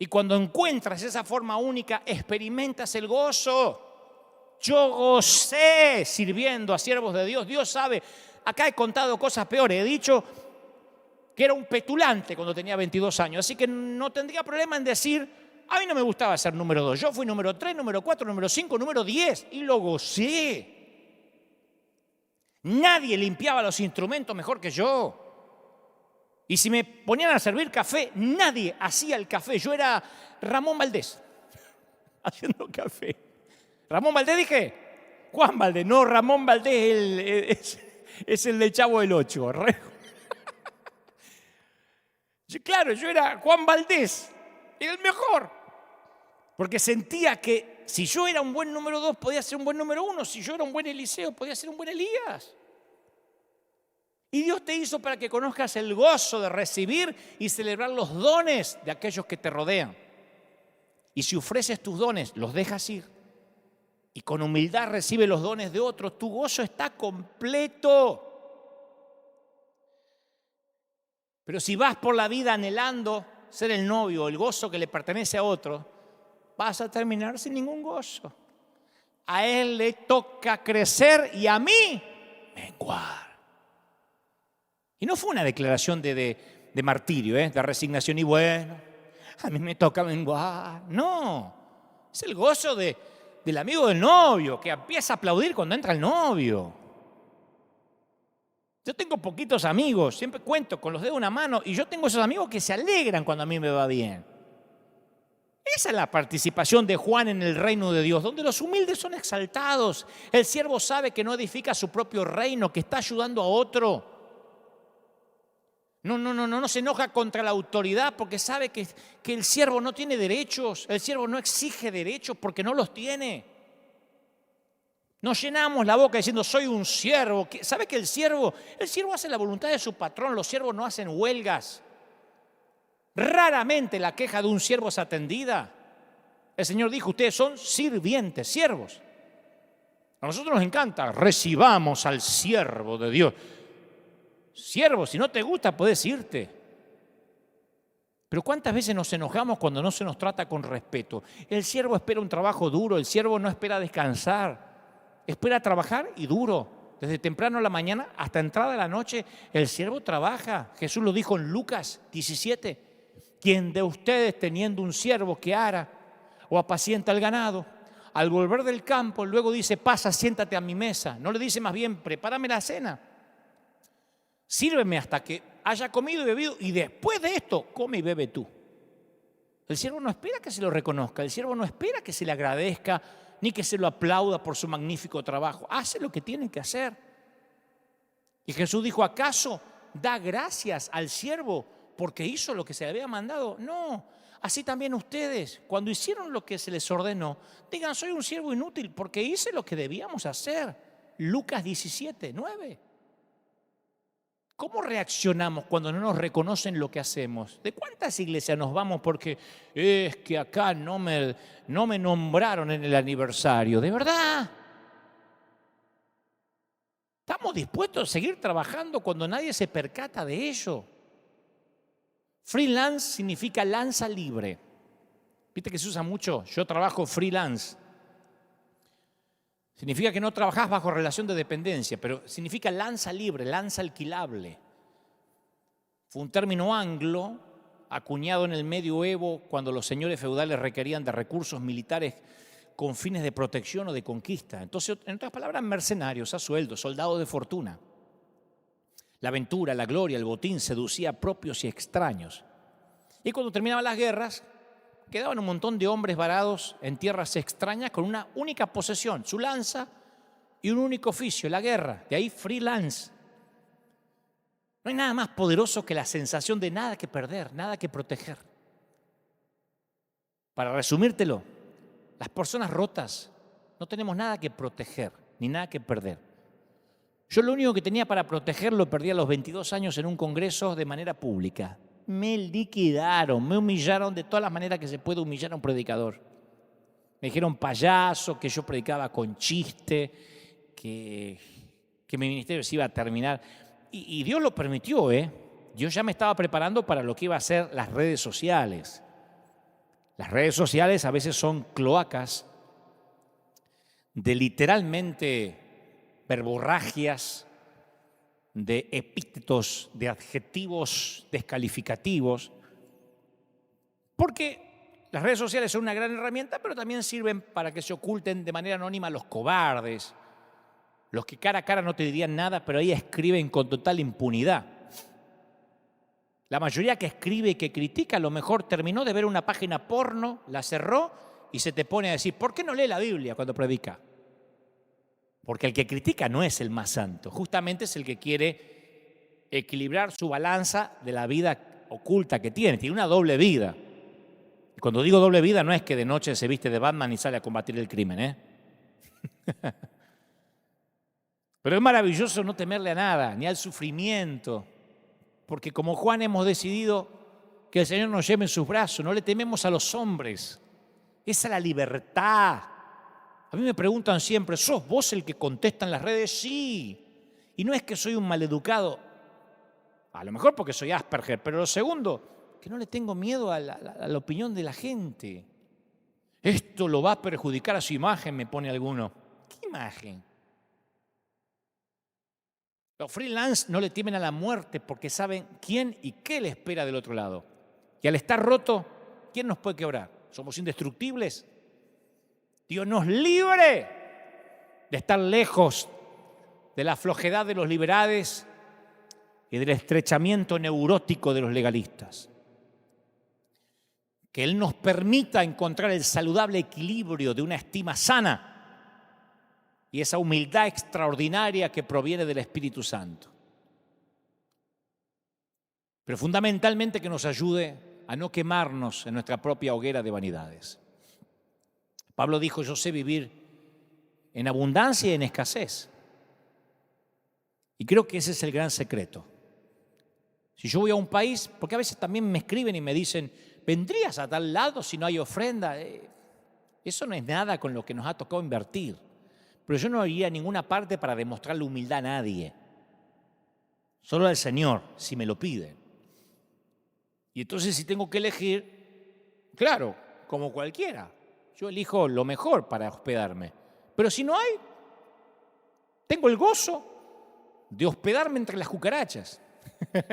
Y cuando encuentras esa forma única, experimentas el gozo. Yo gocé sirviendo a siervos de Dios. Dios sabe, acá he contado cosas peores. He dicho que era un petulante cuando tenía 22 años. Así que no tendría problema en decir, a mí no me gustaba ser número 2. Yo fui número 3, número 4, número 5, número 10 y lo gocé. Nadie limpiaba los instrumentos mejor que yo. Y si me ponían a servir café, nadie hacía el café. Yo era Ramón Valdés, haciendo café. ¿Ramón Valdés dije? Juan Valdés. No, Ramón Valdés es el del Chavo del Ocho. Claro, yo era Juan Valdés, el mejor. Porque sentía que si yo era un buen número 2, podía ser un buen número 1. Si yo era un buen Eliseo, podía ser un buen Elías. Y Dios te hizo para que conozcas el gozo de recibir y celebrar los dones de aquellos que te rodean. Y si ofreces tus dones, los dejas ir. Y con humildad recibe los dones de otros, tu gozo está completo. Pero si vas por la vida anhelando ser el novio, el gozo que le pertenece a otro, vas a terminar sin ningún gozo. A él le toca crecer y a mí menguar. Y no fue una declaración de martirio, de resignación y bueno, a mí me toca menguar. No, es el gozo del amigo del novio que empieza a aplaudir cuando entra el novio. Yo tengo poquitos amigos, siempre cuento con los dedos de una mano y yo tengo esos amigos que se alegran cuando a mí me va bien. Esa es la participación de Juan en el reino de Dios, donde los humildes son exaltados. El siervo sabe que no edifica su propio reino, que está ayudando a otro. No se enoja contra la autoridad porque sabe que el siervo no tiene derechos. El siervo no exige derechos porque no los tiene. Nos llenamos la boca diciendo soy un siervo. ¿Sabe que el siervo hace la voluntad de su patrón? Los siervos no hacen huelgas. Raramente la queja de un siervo es atendida. El Señor dijo, ustedes son sirvientes, siervos. A nosotros nos encanta, recibamos al siervo de Dios. Siervo, si no te gusta, puedes irte. Pero ¿cuántas veces nos enojamos cuando no se nos trata con respeto? El siervo espera un trabajo duro, el siervo no espera descansar, espera trabajar y duro. Desde temprano a la mañana hasta entrada de la noche, el siervo trabaja. Jesús lo dijo en Lucas 17. ¿Quién de ustedes teniendo un siervo que ara o apacienta el ganado, al volver del campo, luego dice, pasa, siéntate a mi mesa? No le dice más bien, prepárame la cena. Sírveme hasta que haya comido y bebido y después de esto, come y bebe tú. El siervo no espera que se lo reconozca, el siervo no espera que se le agradezca, ni que se lo aplauda por su magnífico trabajo. Hace lo que tiene que hacer. Y Jesús dijo, ¿acaso da gracias al siervo porque hizo lo que se le había mandado? No, así también ustedes, cuando hicieron lo que se les ordenó, digan, soy un siervo inútil porque hice lo que debíamos hacer. Lucas 17, 9. ¿Cómo reaccionamos cuando no nos reconocen lo que hacemos? ¿De cuántas iglesias nos vamos porque es que acá no me nombraron en el aniversario? ¿De verdad? ¿Estamos dispuestos a seguir trabajando cuando nadie se percata de ello? Freelance significa lanza libre. Viste que se usa mucho, yo trabajo freelance. Significa que no trabajás bajo relación de dependencia, pero significa lanza libre, lanza alquilable. Fue un término anglo acuñado en el medioevo cuando los señores feudales requerían de recursos militares con fines de protección o de conquista. Entonces, en otras palabras, mercenarios a sueldo, soldados de fortuna. La aventura, la gloria, el botín seducía a propios y extraños. Y cuando terminaban las guerras, quedaban un montón de hombres varados en tierras extrañas con una única posesión, su lanza y un único oficio, la guerra. De ahí freelance. No hay nada más poderoso que la sensación de nada que perder, nada que proteger. Para resumírtelo, las personas rotas no tenemos nada que proteger ni nada que perder. Yo lo único que tenía para proteger lo perdí a los 22 años en un congreso de manera pública. Me liquidaron, me humillaron de todas las maneras que se puede humillar a un predicador. Me dijeron payaso, que yo predicaba con chiste, que mi ministerio se iba a terminar. Y Dios lo permitió, Yo ya me estaba preparando para lo que iba a ser las redes sociales. Las redes sociales a veces son cloacas de literalmente verborragias, de epítetos, de adjetivos descalificativos, porque las redes sociales son una gran herramienta, pero también sirven para que se oculten de manera anónima los cobardes, los que cara a cara no te dirían nada, pero ahí escriben con total impunidad. La mayoría que escribe y que critica a lo mejor terminó de ver una página porno, la cerró y se te pone a decir, ¿por qué no lee la Biblia cuando predica? Porque el que critica no es el más santo, justamente es el que quiere equilibrar su balanza de la vida oculta que tiene una doble vida. Y cuando digo doble vida no es que de noche se viste de Batman y sale a combatir el crimen, Pero es maravilloso no temerle a nada, ni al sufrimiento, porque como Juan hemos decidido que el Señor nos lleve en sus brazos, no le tememos a los hombres. Esa es la libertad. A mí me preguntan siempre, ¿sos vos el que contesta en las redes? Sí. Y no es que soy un maleducado, a lo mejor porque soy Asperger, pero lo segundo, que no le tengo miedo a la opinión de la gente. Esto lo va a perjudicar a su imagen, me pone alguno. ¿Qué imagen? Los freelance no le temen a la muerte porque saben quién y qué le espera del otro lado. Y al estar roto, ¿quién nos puede quebrar? ¿Somos indestructibles? Dios nos libre de estar lejos de la flojedad de los liberales y del estrechamiento neurótico de los legalistas. que Él nos permita encontrar el saludable equilibrio de una estima sana y esa humildad extraordinaria que proviene del Espíritu Santo. Pero fundamentalmente que nos ayude a no quemarnos en nuestra propia hoguera de vanidades. Pablo dijo, yo sé vivir en abundancia y en escasez. Y creo que ese es el gran secreto. Si yo voy a un país, porque a veces también me escriben y me dicen, ¿vendrías a tal lado si no hay ofrenda? Eso no es nada con lo que nos ha tocado invertir. Pero yo no iría a ninguna parte para demostrarle humildad a nadie. Solo al Señor, si me lo piden. Y entonces si tengo que elegir, claro, como cualquiera, yo elijo lo mejor para hospedarme. Pero si no hay, tengo el gozo de hospedarme entre las cucarachas.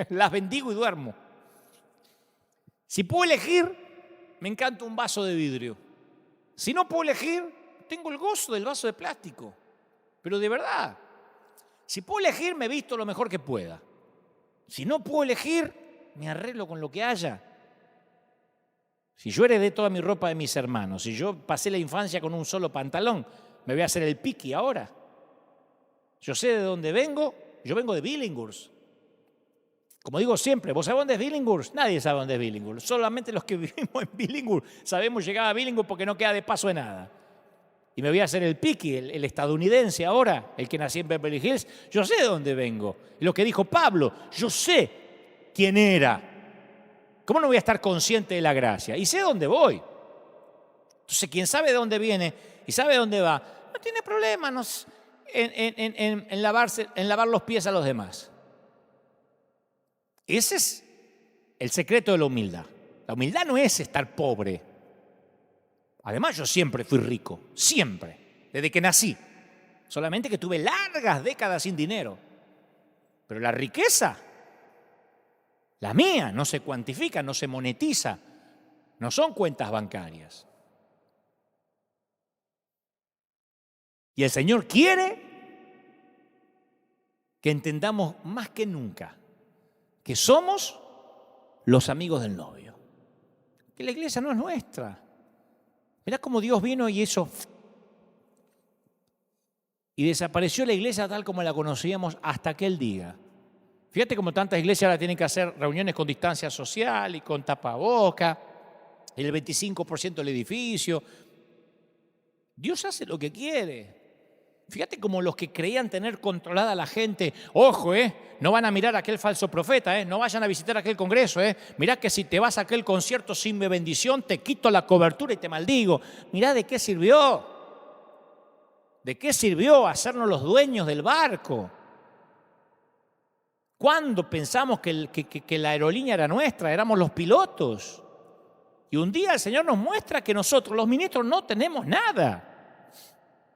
Las bendigo y duermo. Si puedo elegir, me encanta un vaso de vidrio. Si no puedo elegir, tengo el gozo del vaso de plástico. Pero de verdad, si puedo elegir, me visto lo mejor que pueda. Si no puedo elegir, me arreglo con lo que haya. Si yo heredé toda mi ropa de mis hermanos, si yo pasé la infancia con un solo pantalón, me voy a hacer el piqui ahora. Yo sé de dónde vengo, yo vengo de Billinghurst. Como digo siempre, ¿vos sabés dónde es Billinghurst? Nadie sabe dónde es Billinghurst. Solamente los que vivimos en Billinghurst sabemos llegar a Billinghurst porque no queda de paso de nada. Y me voy a hacer el piqui, el estadounidense ahora, el que nací en Beverly Hills. Yo sé de dónde vengo. Y lo que dijo Pablo, yo sé quién era. ¿Cómo no voy a estar consciente de la gracia? Y sé dónde voy. Entonces, quien sabe de dónde viene y sabe de dónde va, no tiene problema en lavar los pies a los demás. Ese es el secreto de la humildad. La humildad no es estar pobre. Además, yo siempre fui rico, siempre, desde que nací. Solamente que tuve largas décadas sin dinero. Pero la riqueza, la mía, no se cuantifica, no se monetiza, no son cuentas bancarias. Y el Señor quiere que entendamos más que nunca que somos los amigos del novio. Que la iglesia no es nuestra. Mirá cómo Dios vino y eso. Y desapareció la iglesia tal como la conocíamos hasta aquel día. Fíjate cómo tantas iglesias ahora tienen que hacer reuniones con distancia social y con tapaboca, el 25% del edificio. Dios hace lo que quiere. Fíjate como los que creían tener controlada a la gente, ojo, no van a mirar a aquel falso profeta, no vayan a visitar aquel congreso, mirá que si te vas a aquel concierto sin mi bendición, te quito la cobertura y te maldigo. Mirá de qué sirvió. ¿De qué sirvió hacernos los dueños del barco? ¿Cuándo pensamos que la aerolínea era nuestra? Éramos los pilotos. Y un día el Señor nos muestra que nosotros, los ministros, no tenemos nada.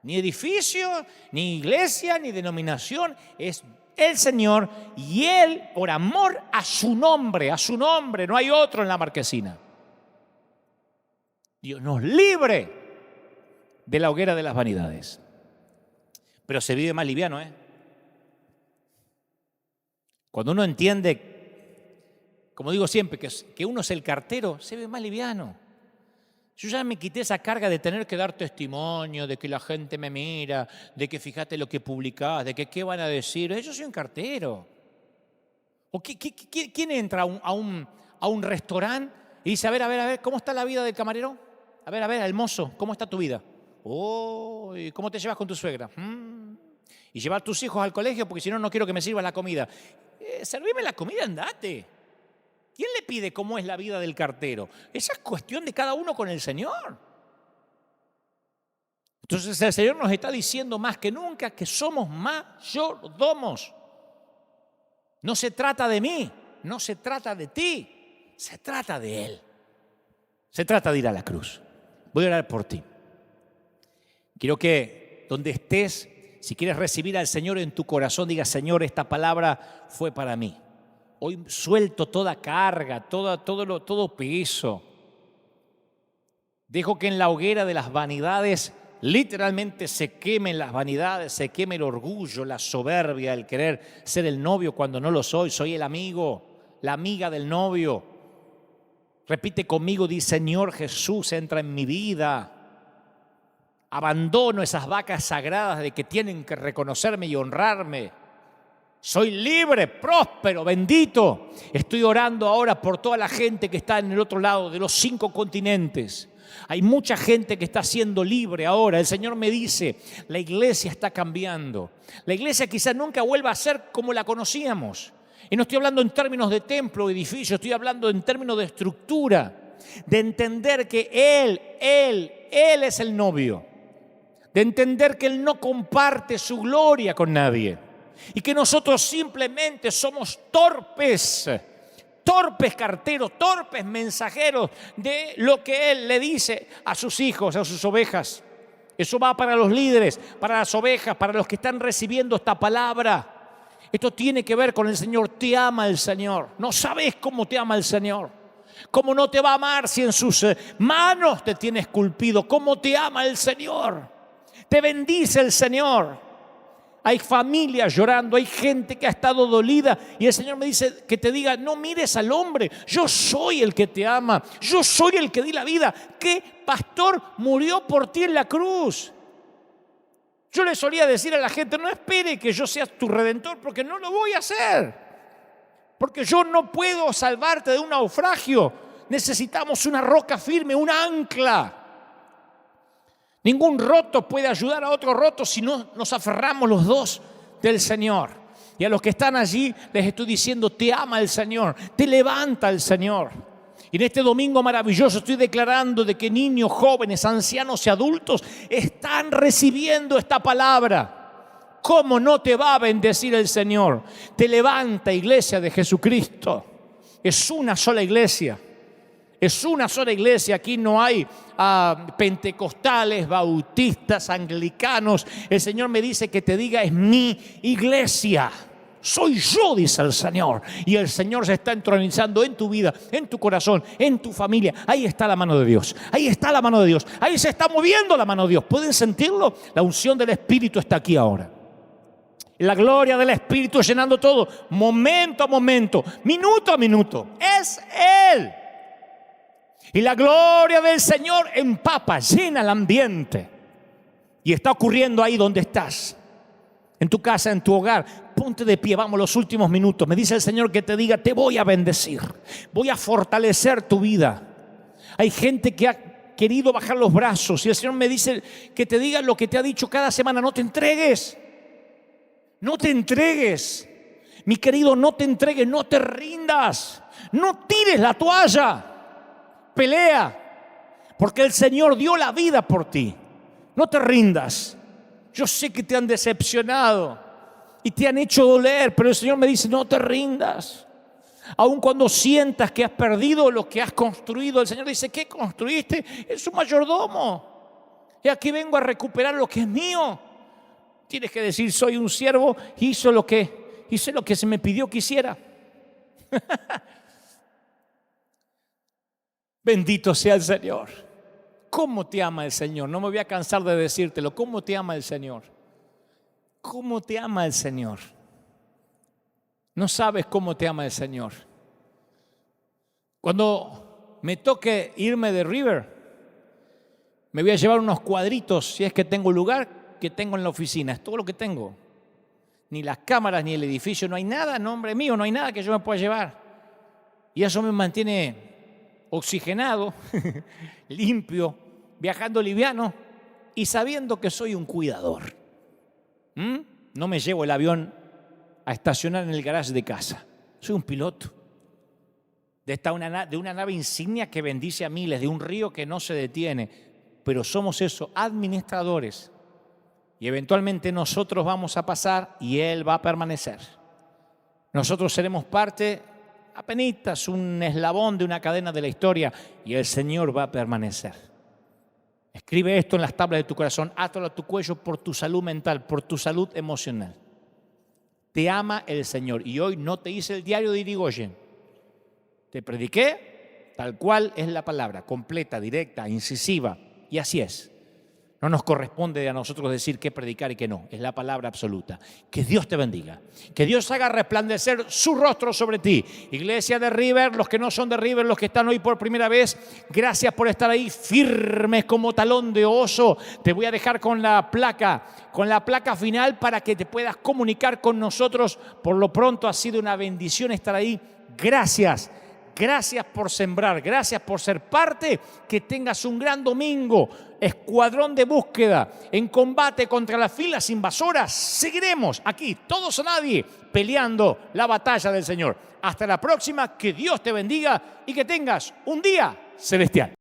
Ni edificio, ni iglesia, ni denominación. Es el Señor y Él, por amor a su nombre, no hay otro en la marquesina. Dios nos libre de la hoguera de las vanidades. Pero se vive más liviano, Cuando uno entiende, como digo siempre, que uno es el cartero, se vive más liviano. Yo ya me quité esa carga de tener que dar testimonio, de que la gente me mira, de que fíjate lo que publicás, de que qué van a decir. Yo soy un cartero. ¿O quién entra a un restaurante y dice, a ver, ¿cómo está la vida del camarero? A ver, el mozo, ¿cómo está tu vida? Oh, ¿cómo te llevas con tu suegra? Y llevar tus hijos al colegio porque si no, no quiero que me sirvas la comida. Servime la comida, andate. ¿Quién le pide cómo es la vida del cartero? Esa es cuestión de cada uno con el Señor. Entonces el Señor nos está diciendo más que nunca que somos mayordomos. No se trata de mí, no se trata de ti, se trata de Él. Se trata de ir a la cruz. Voy a orar por ti. Quiero que donde estés, si quieres recibir al Señor en tu corazón, diga, Señor, esta palabra fue para mí. Hoy suelto toda carga, todo peso. Dejo que en la hoguera de las vanidades literalmente se quemen las vanidades, se queme el orgullo, la soberbia, el querer ser el novio cuando no lo soy. Soy el amigo, la amiga del novio. Repite conmigo, di: Señor Jesús, entra en mi vida. Abandono esas vacas sagradas de que tienen que reconocerme y honrarme. Soy libre, próspero, bendito. Estoy orando ahora por toda la gente que está en el otro lado de los 5 continentes. Hay mucha gente que está siendo libre ahora. El Señor me dice, la iglesia está cambiando. La iglesia quizás nunca vuelva a ser como la conocíamos. Y no estoy hablando en términos de templo o edificio, estoy hablando en términos de estructura, de entender que Él es el novio, de entender que Él no comparte su gloria con nadie y que nosotros simplemente somos torpes carteros, torpes mensajeros de lo que Él le dice a sus hijos, a sus ovejas. Eso va para los líderes, para las ovejas, para los que están recibiendo esta palabra. Esto tiene que ver con el Señor. Te ama el Señor. No sabes cómo te ama el Señor. ¿Cómo no te va a amar si en sus manos te tiene esculpido? ¿Cómo te ama el Señor? Te bendice el Señor. Hay familias llorando, hay gente que ha estado dolida y el Señor me dice que te diga: no mires al hombre, yo soy el que te ama, yo soy el que di la vida. ¿Qué pastor murió por ti en la cruz? Yo le solía decir a la gente: no espere que yo sea tu redentor, porque no lo voy a hacer. Porque yo no puedo salvarte de un naufragio. Necesitamos una roca firme, una ancla. Ningún roto puede ayudar a otro roto si no nos aferramos los dos del Señor. Y a los que están allí les estoy diciendo: te ama el Señor, te levanta el Señor. Y en este domingo maravilloso estoy declarando de que niños, jóvenes, ancianos y adultos están recibiendo esta palabra. ¿Cómo no te va a bendecir el Señor? Te levanta, iglesia de Jesucristo. Es una sola iglesia. Es una sola iglesia. Aquí no hay pentecostales, bautistas, anglicanos. El Señor me dice que te diga: es mi iglesia. Soy yo, dice el Señor. Y el Señor se está entronizando en tu vida, en tu corazón, en tu familia. Ahí está la mano de Dios. Ahí está la mano de Dios. Ahí se está moviendo la mano de Dios. ¿Pueden sentirlo? La unción del Espíritu está aquí ahora. La gloria del Espíritu llenando todo, momento a momento, minuto a minuto. Es Él. Y la gloria del Señor empapa, llena el ambiente. Y está ocurriendo ahí donde estás. En tu casa, en tu hogar. Ponte de pie, vamos los últimos minutos. Me dice el Señor que te diga: te voy a bendecir. Voy a fortalecer tu vida. Hay gente que ha querido bajar los brazos. Y el Señor me dice que te diga lo que te ha dicho cada semana: no te entregues. No te entregues. Mi querido, no te entregues, no te rindas. No tires la toalla. Pelea, porque el Señor dio la vida por ti. No te rindas. Yo sé que te han decepcionado y te han hecho doler, pero el Señor me dice: no te rindas. Aun cuando sientas que has perdido lo que has construido, el Señor dice: ¿qué construiste? Es un mayordomo. Y aquí vengo a recuperar lo que es mío. Tienes que decir: soy un siervo, hice lo que se me pidió que hiciera. Bendito sea el Señor. ¿Cómo te ama el Señor? No me voy a cansar de decírtelo. ¿Cómo te ama el Señor? ¿Cómo te ama el Señor? No sabes cómo te ama el Señor. Cuando me toque irme de River, me voy a llevar unos cuadritos, si es que tengo lugar, que tengo en la oficina. Es todo lo que tengo. Ni las cámaras, ni el edificio, no hay nada a nombre mío, no hay nada que yo me pueda llevar. Y eso me mantiene oxigenado, limpio, viajando liviano y sabiendo que soy un cuidador. No me llevo el avión a estacionar en el garaje de casa. Soy un piloto de una nave insignia que bendice a miles, de un río que no se detiene. Pero somos eso, administradores. Y eventualmente nosotros vamos a pasar y Él va a permanecer. Nosotros seremos parte, apenitas, un eslabón de una cadena de la historia, y el Señor va a permanecer. Escribe esto en las tablas de tu corazón, átalo a tu cuello por tu salud mental, por tu salud emocional. Te ama el Señor. Y hoy no te hice el diario de Irigoyen. Te prediqué tal cual es la palabra, completa, directa, incisiva. Y así es. No nos corresponde a nosotros decir qué predicar y qué no. Es la palabra absoluta. Que Dios te bendiga. Que Dios haga resplandecer su rostro sobre ti. Iglesia de River, los que no son de River, los que están hoy por primera vez, gracias por estar ahí firmes como talón de oso. Te voy a dejar con la placa final para que te puedas comunicar con nosotros. Por lo pronto ha sido una bendición estar ahí. Gracias. Gracias por sembrar, gracias por ser parte. Que tengas un gran domingo. Escuadrón de búsqueda en combate contra las filas invasoras. Seguiremos aquí, todos o nadie, peleando la batalla del Señor. Hasta la próxima, que Dios te bendiga y que tengas un día celestial.